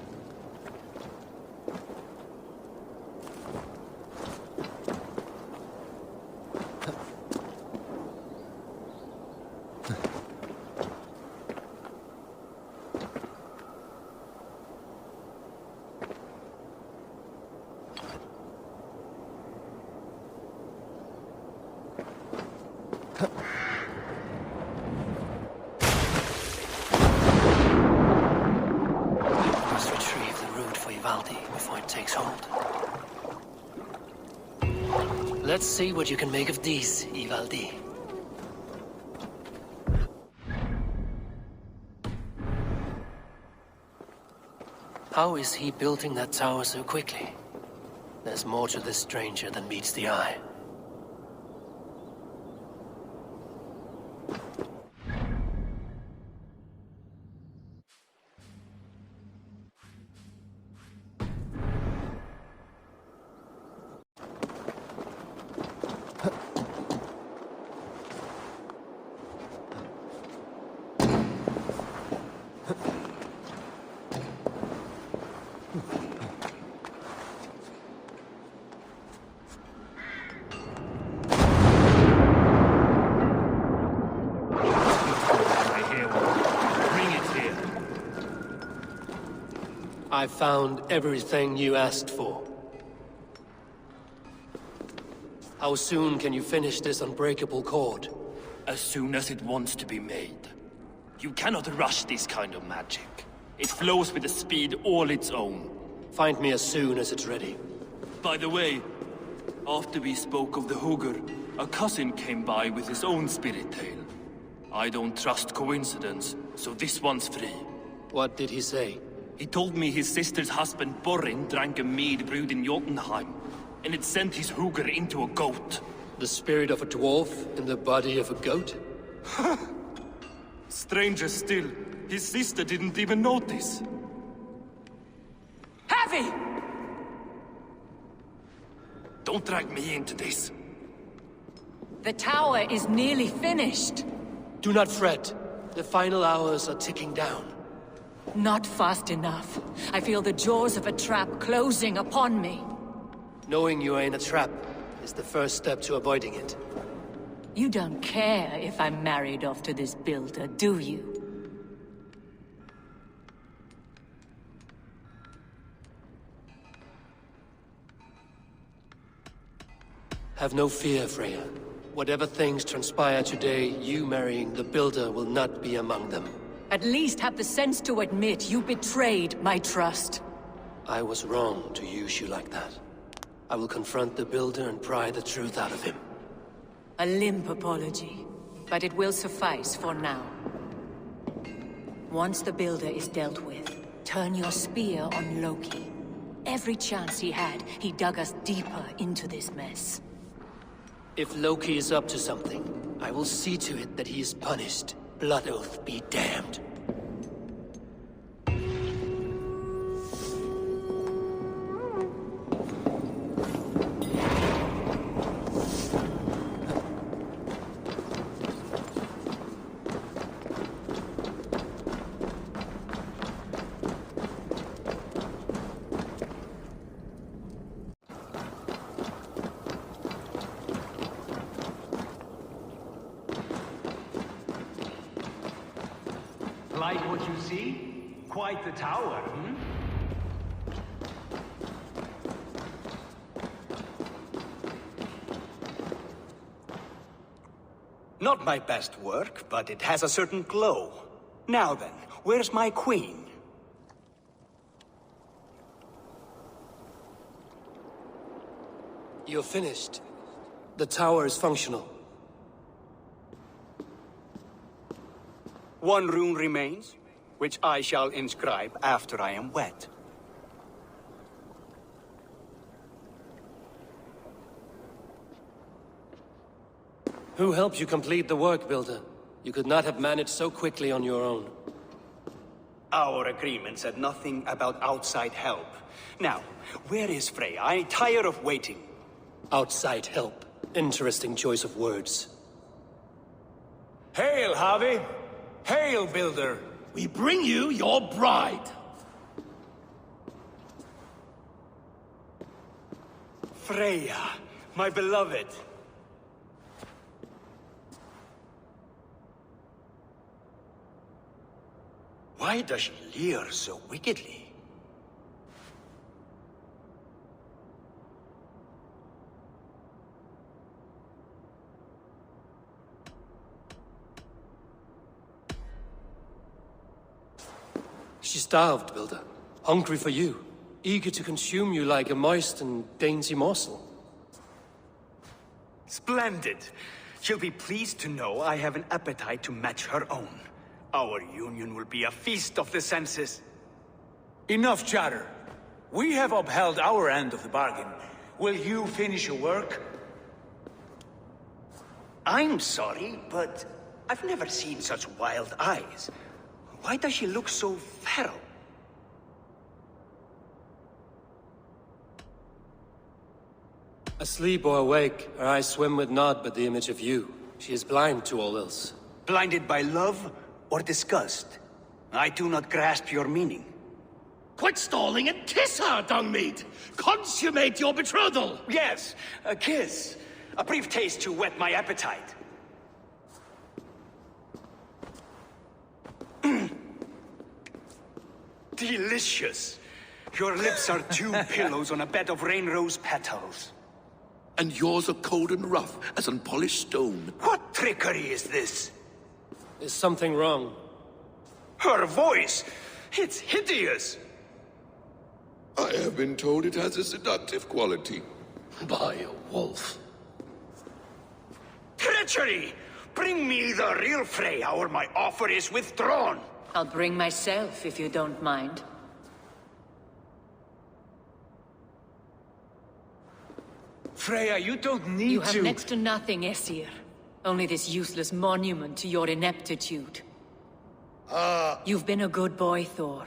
Let's see what you can make of these, Ivaldi. How is he building that tower so quickly? There's more to this stranger than meets the eye. I found everything you asked for. How soon can you finish this unbreakable cord? As soon as it wants to be made. You cannot rush this kind of magic. It flows with a speed all its own. Find me as soon as it's ready. By the way, after we spoke of the Hugr, a cousin came by with his own spirit tale. I don't trust coincidence, so this one's free. What did he say? He told me his sister's husband Borin drank a mead brewed in Jotunheim, and it sent his Hugr into a goat. The spirit of a dwarf in the body of a goat? Stranger still, his sister didn't even notice. Heavy! Don't drag me into this. The tower is nearly finished. Do not fret. The final hours are ticking down. Not fast enough. I feel the jaws of a trap closing upon me. Knowing you are in a trap is the first step to avoiding it. You don't care if I'm married off to this builder, do you? Have no fear, Freya. Whatever things transpire today, you marrying the builder will not be among them. At least have the sense to admit you betrayed my trust. I was wrong to use you like that. I will confront the builder and pry the truth out of him. A limp apology, but it will suffice for now. Once the builder is dealt with, turn your spear on Loki. Every chance he had, he dug us deeper into this mess. If Loki is up to something, I will see to it that he is punished. Blood Oath be damned. Like what you see? Quite the tower, hmm? Not my best work, but it has a certain glow. Now then, where's my queen? You're finished. The tower is functional. One rune remains, which I shall inscribe after I am wed. Who helped you complete the work, Builder? You could not have managed so quickly on your own. Our agreement said nothing about outside help. Now, where is Frey? I tire of waiting. Outside help. Interesting choice of words. Hail, Harvey! Hail, Builder! We bring you your bride! Freya, my beloved. Why does she leer so wickedly? She's starved, Builder. Hungry for you. Eager to consume you like a moist and dainty morsel. Splendid. She'll be pleased to know I have an appetite to match her own. Our union will be a feast of the senses. Enough chatter. We have upheld our end of the bargain. Will you finish your work? I'm sorry, but I've never seen such wild eyes. Why does she look so feral? Asleep or awake, her eyes swim with naught but the image of you. She is blind to all else. Blinded by love or disgust? I do not grasp your meaning. Quit stalling and kiss her, Dungmeat! Consummate your betrothal! Yes, a kiss. A brief taste to whet my appetite. Delicious. Your lips are two pillows on a bed of rain rose petals. And yours are cold and rough as unpolished stone. What trickery is this? Is something wrong? Her voice! It's hideous! I have been told it has a seductive quality. By a wolf. Treachery! Bring me the real Freya, or my offer is withdrawn! I'll bring myself, if you don't mind. Freya, you don't need to... You have next to nothing, Aesir. Only this useless monument to your ineptitude. You've been a good boy, Thor.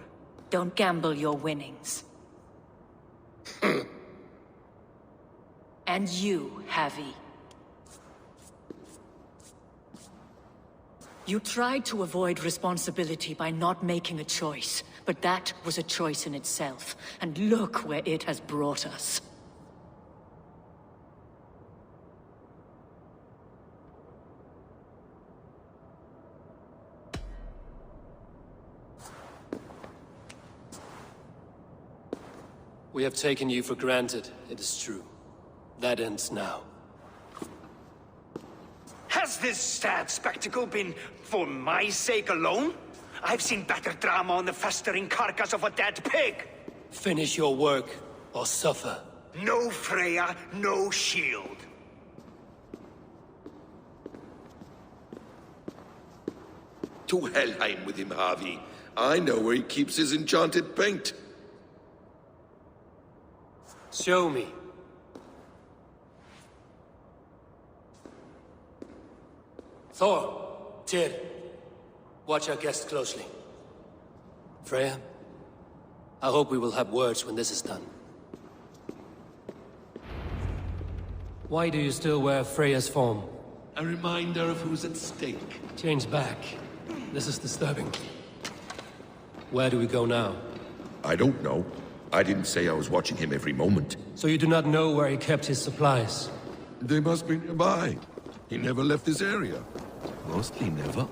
Don't gamble your winnings. And you, Havi. You tried to avoid responsibility by not making a choice, but that was a choice in itself, and look where it has brought us. We have taken you for granted, it is true. That ends now. Has this sad spectacle been for my sake alone? I've seen better drama on the festering carcass of a dead pig! Finish your work, or suffer. No Freya, no shield. To Helheim with him, Harvey. I know where he keeps his enchanted paint. Show me. Thor, Tyr, watch our guests closely. Freya, I hope we will have words when this is done. Why do you still wear Freya's form? A reminder of who's at stake. Change back. This is disturbing. Where do we go now? I don't know. I didn't say I was watching him every moment. So you do not know where he kept his supplies? They must be nearby. He never left this area. Mostly never.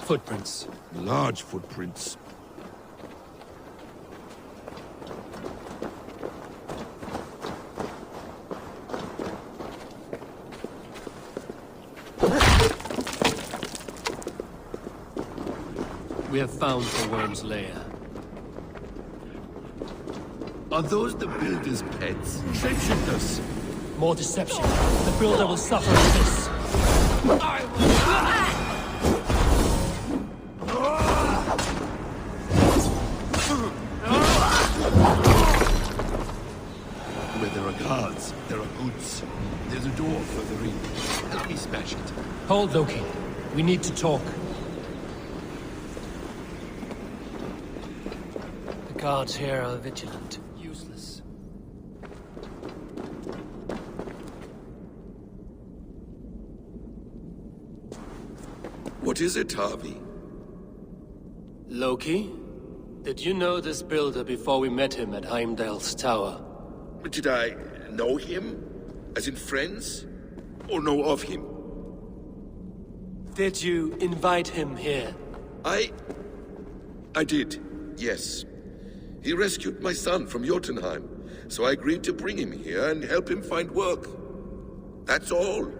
Footprints. Large footprints. We have found the worm's lair. Are those the builder's pets? Shapeshifters! More deception. The builder will suffer in this. Where there are guards, there are goods. There's a door further in. Help me smash it. Hold, Loki. We need to talk. The guards here are vigilant. Useless. What is it, Harvey? Loki? Did you know this builder before we met him at Heimdall's tower? Did I know him? As in friends? Or know of him? Did you invite him here? I did, yes. He rescued my son from Jotunheim, so I agreed to bring him here and help him find work. That's all.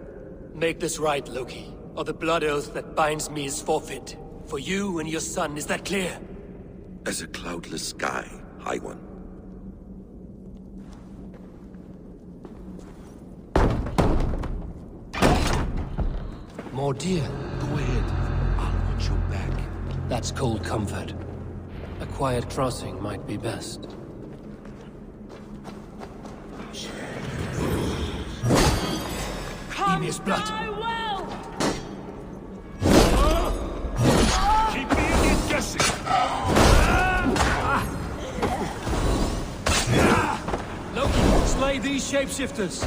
Make this right, Loki, or the blood oath that binds me is forfeit. For you and your son, is that clear? As a cloudless sky, High One. More deer. Go ahead. I'll watch your back. That's cold comfort. A quiet crossing might be best. Emir's blood. Keep me guessing. Loki, slay these shapeshifters.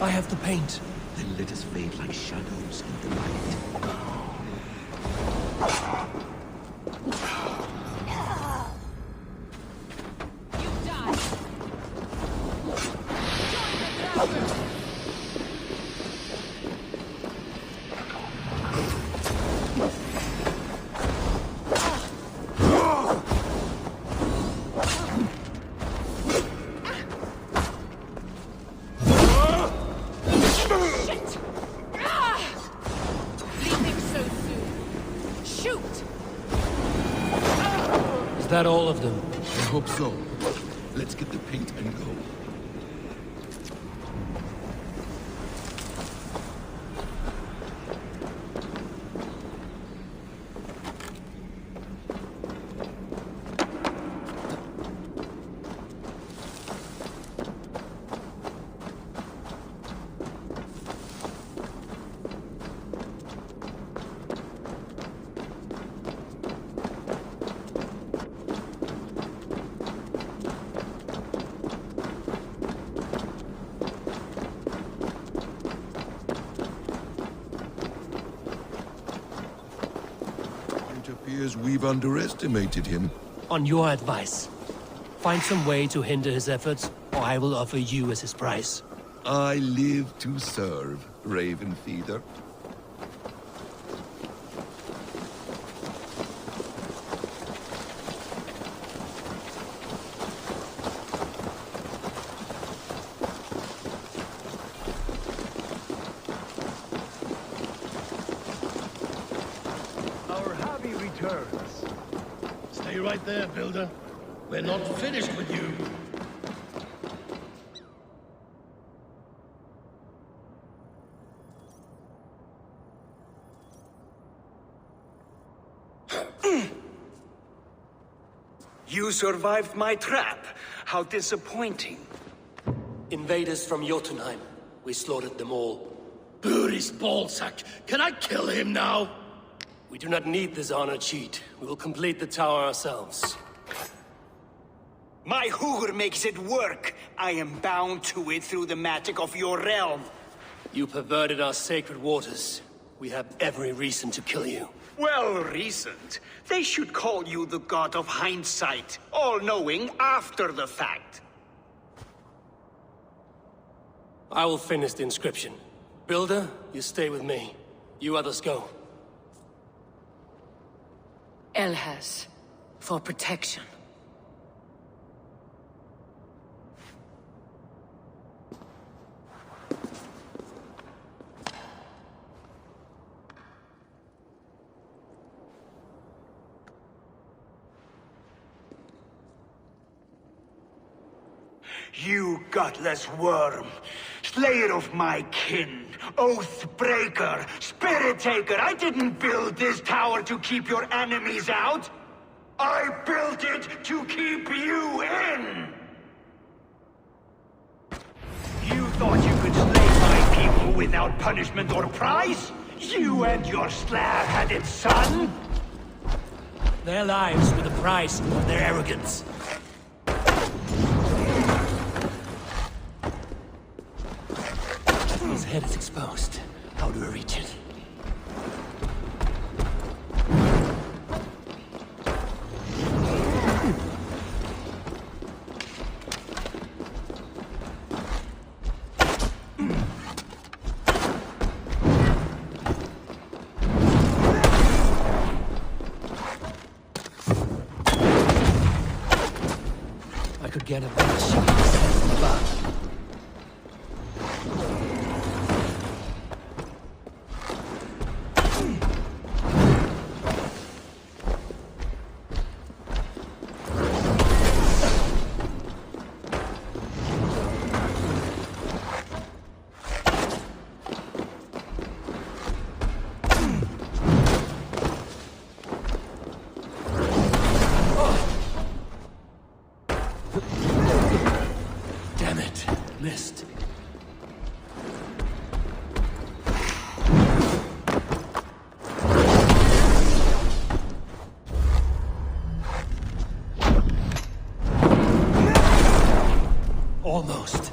I have the paint. Then let us fade like shadows in the night. that all of them? I hope so. Let's get the paint and go. We've underestimated him. On your advice, find some way to hinder his efforts, or I will offer you as his price. I live to serve, Raven Feeder. Stay right there, Builder. We're not finished with you. You survived my trap. How disappointing. Invaders from Jotunheim. We slaughtered them all. Buri's ballsack. Can I kill him now? We do not need this honor cheat. We will complete the tower ourselves. My Hugr makes it work. I am bound to it through the magic of your realm. You perverted our sacred waters. We have every reason to kill you. Well reasoned. They should call you the god of hindsight, all-knowing after the fact. I will finish the inscription. Builder, you stay with me. You others go. Elhas, for protection. You gutless worm, slayer of my kin, oath breaker, spirit taker, I didn't build this tower to keep your enemies out. I built it to keep you in! You thought you could slay my people without punishment or prize? You and your slab-headed son? Their lives were the price of their arrogance. His head is exposed. How do I reach it? I could get a better shot at his head from above. Missed. Almost.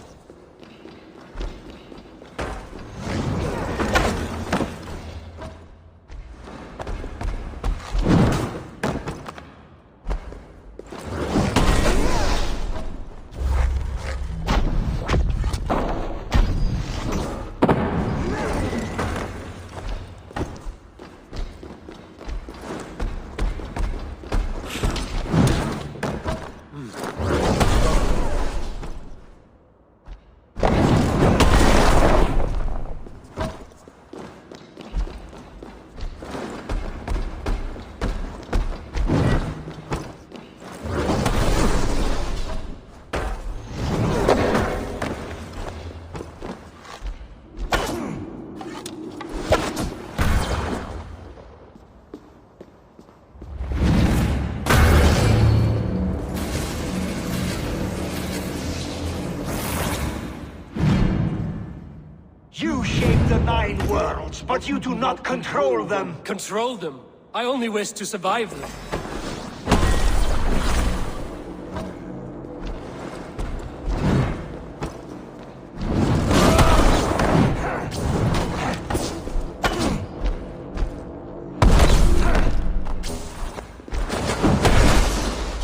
You shape the 9 worlds, but you do not control them. Control them? I only wish to survive them.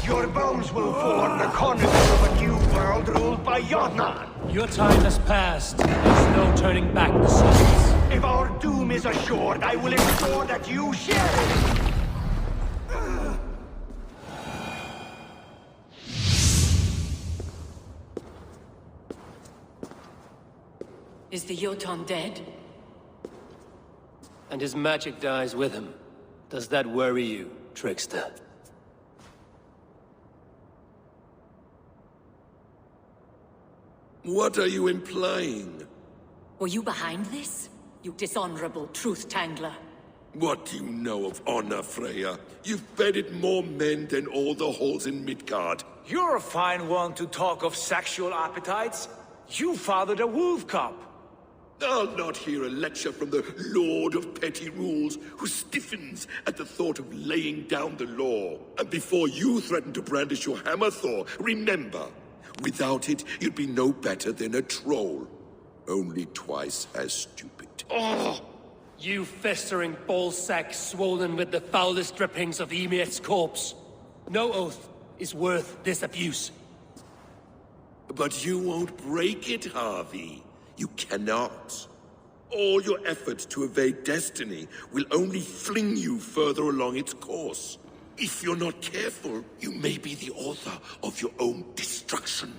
Your bones will form the cornerstone of a new world ruled by Jotnar. Your time has passed. There's no turning back the sands. If our doom is assured, I will ensure that you share it. Is the Jotun dead? And his magic dies with him. Does that worry you, trickster? What are you implying? Were you behind this? You dishonorable truth-tangler. What do you know of honor, Freya? You've bedded more men than all the halls in Midgard. You're a fine one to talk of sexual appetites. You fathered a wolf cub. I'll not hear a lecture from the Lord of Petty Rules, who stiffens at the thought of laying down the law. And before you threaten to brandish your hammer, Thor, remember, without it, you'd be no better than a troll. Only twice as stupid. Oh! You festering ballsack swollen with the foulest drippings of Ymir's corpse. No oath is worth this abuse. But you won't break it, Harvey. You cannot. All your efforts to evade destiny will only fling you further along its course. If you're not careful, you may be the author of your own destruction.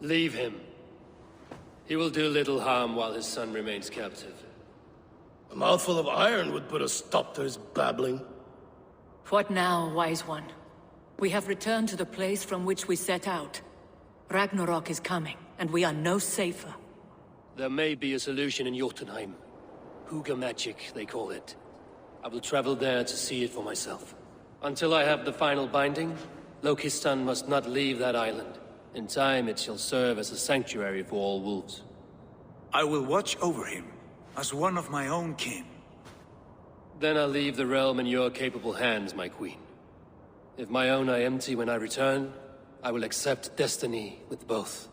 Leave him. He will do little harm while his son remains captive. A mouthful of iron would put a stop to his babbling. What now, wise one? We have returned to the place from which we set out. Ragnarok is coming, and we are no safer. There may be a solution in Jotunheim. Hugger magic, they call it. I will travel there to see it for myself. Until I have the final binding, Loki's son must not leave that island. In time, it shall serve as a sanctuary for all wolves. I will watch over him, as one of my own kin. Then I'll leave the realm in your capable hands, my queen. If my own are empty when I return, I will accept destiny with both.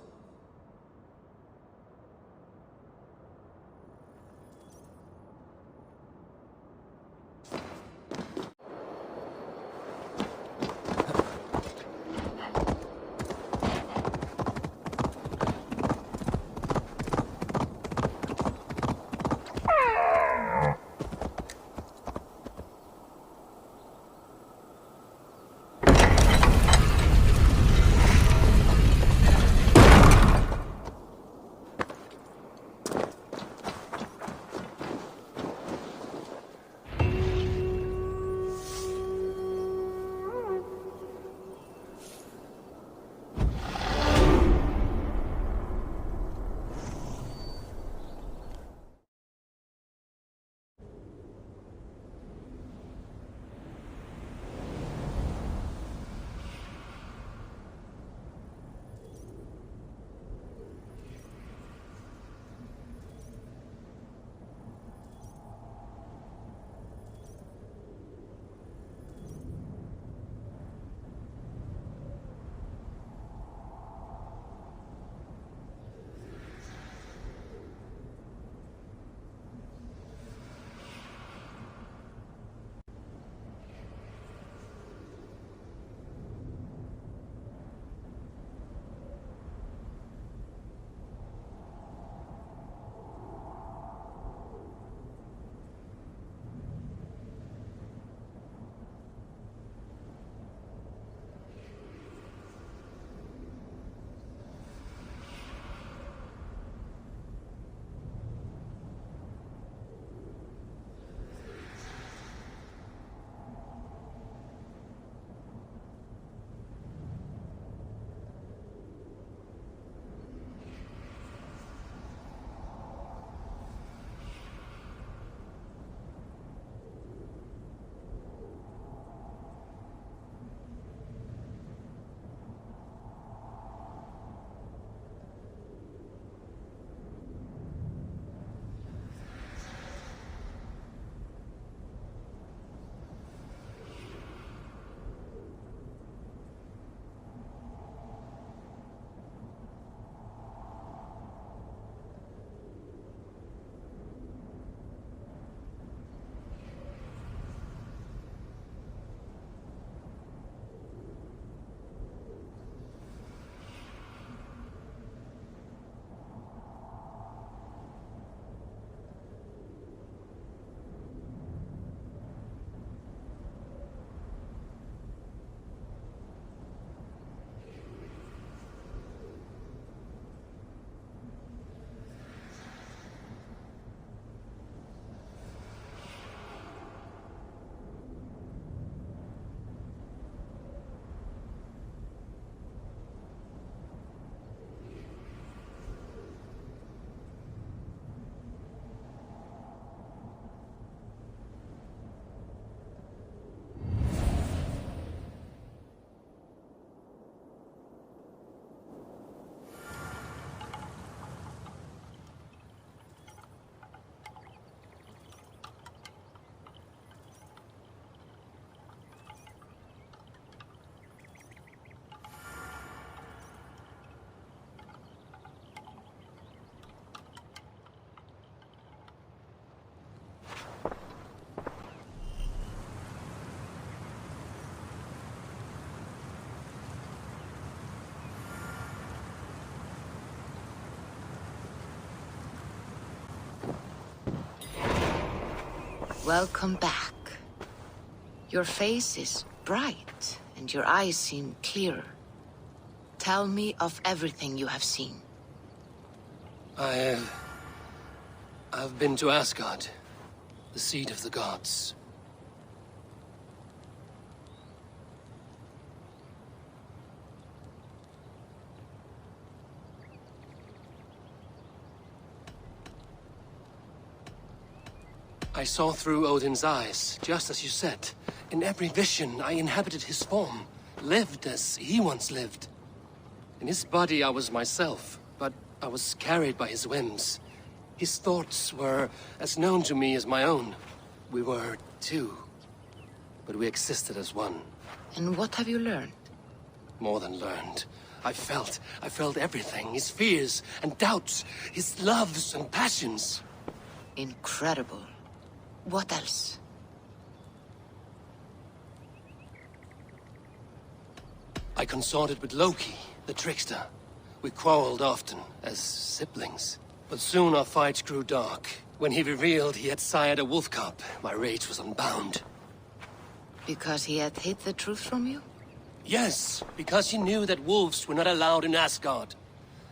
Welcome back. Your face is bright, and your eyes seem clearer. Tell me of everything you have seen. I've been to Asgard, the seat of the gods. I saw through Odin's eyes, just as you said. In every vision, I inhabited his form, lived as he once lived. In his body, I was myself, but I was carried by his whims. His thoughts were as known to me as my own. We were two, but we existed as one. And what have you learned? More than learned. I felt everything. His fears and doubts, his loves and passions. Incredible. What else? I consorted with Loki, the trickster. We quarreled often, as siblings. But soon our fights grew dark. When he revealed he had sired a wolf cub, my rage was unbound. Because he had hid the truth from you? Yes, because he knew that wolves were not allowed in Asgard.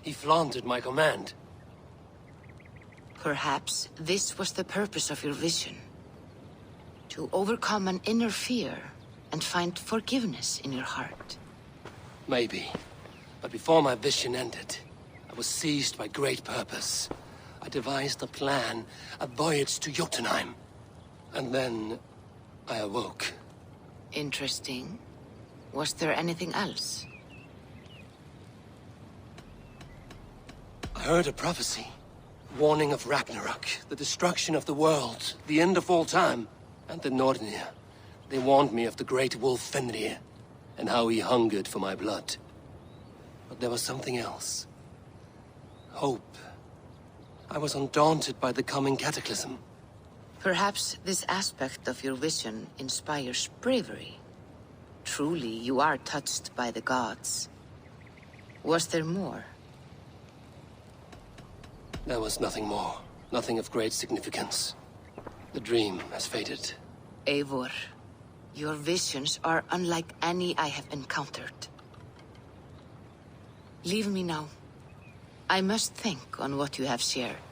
He flaunted my command. Perhaps this was the purpose of your vision. To overcome an inner fear and find forgiveness in your heart. Maybe. But before my vision ended, I was seized by great purpose. I devised a plan, a voyage to Jotunheim. And then I awoke. Interesting. Was there anything else? I heard a prophecy. Warning of Ragnarok, the destruction of the world, the end of all time. And the Nornir. They warned me of the great wolf Fenrir, and how he hungered for my blood. But there was something else. Hope. I was undaunted by the coming cataclysm. Perhaps this aspect of your vision inspires bravery. Truly, you are touched by the gods. Was there more? There was nothing more. Nothing of great significance. The dream has faded. Eivor, your visions are unlike any I have encountered. Leave me now. I must think on what you have shared.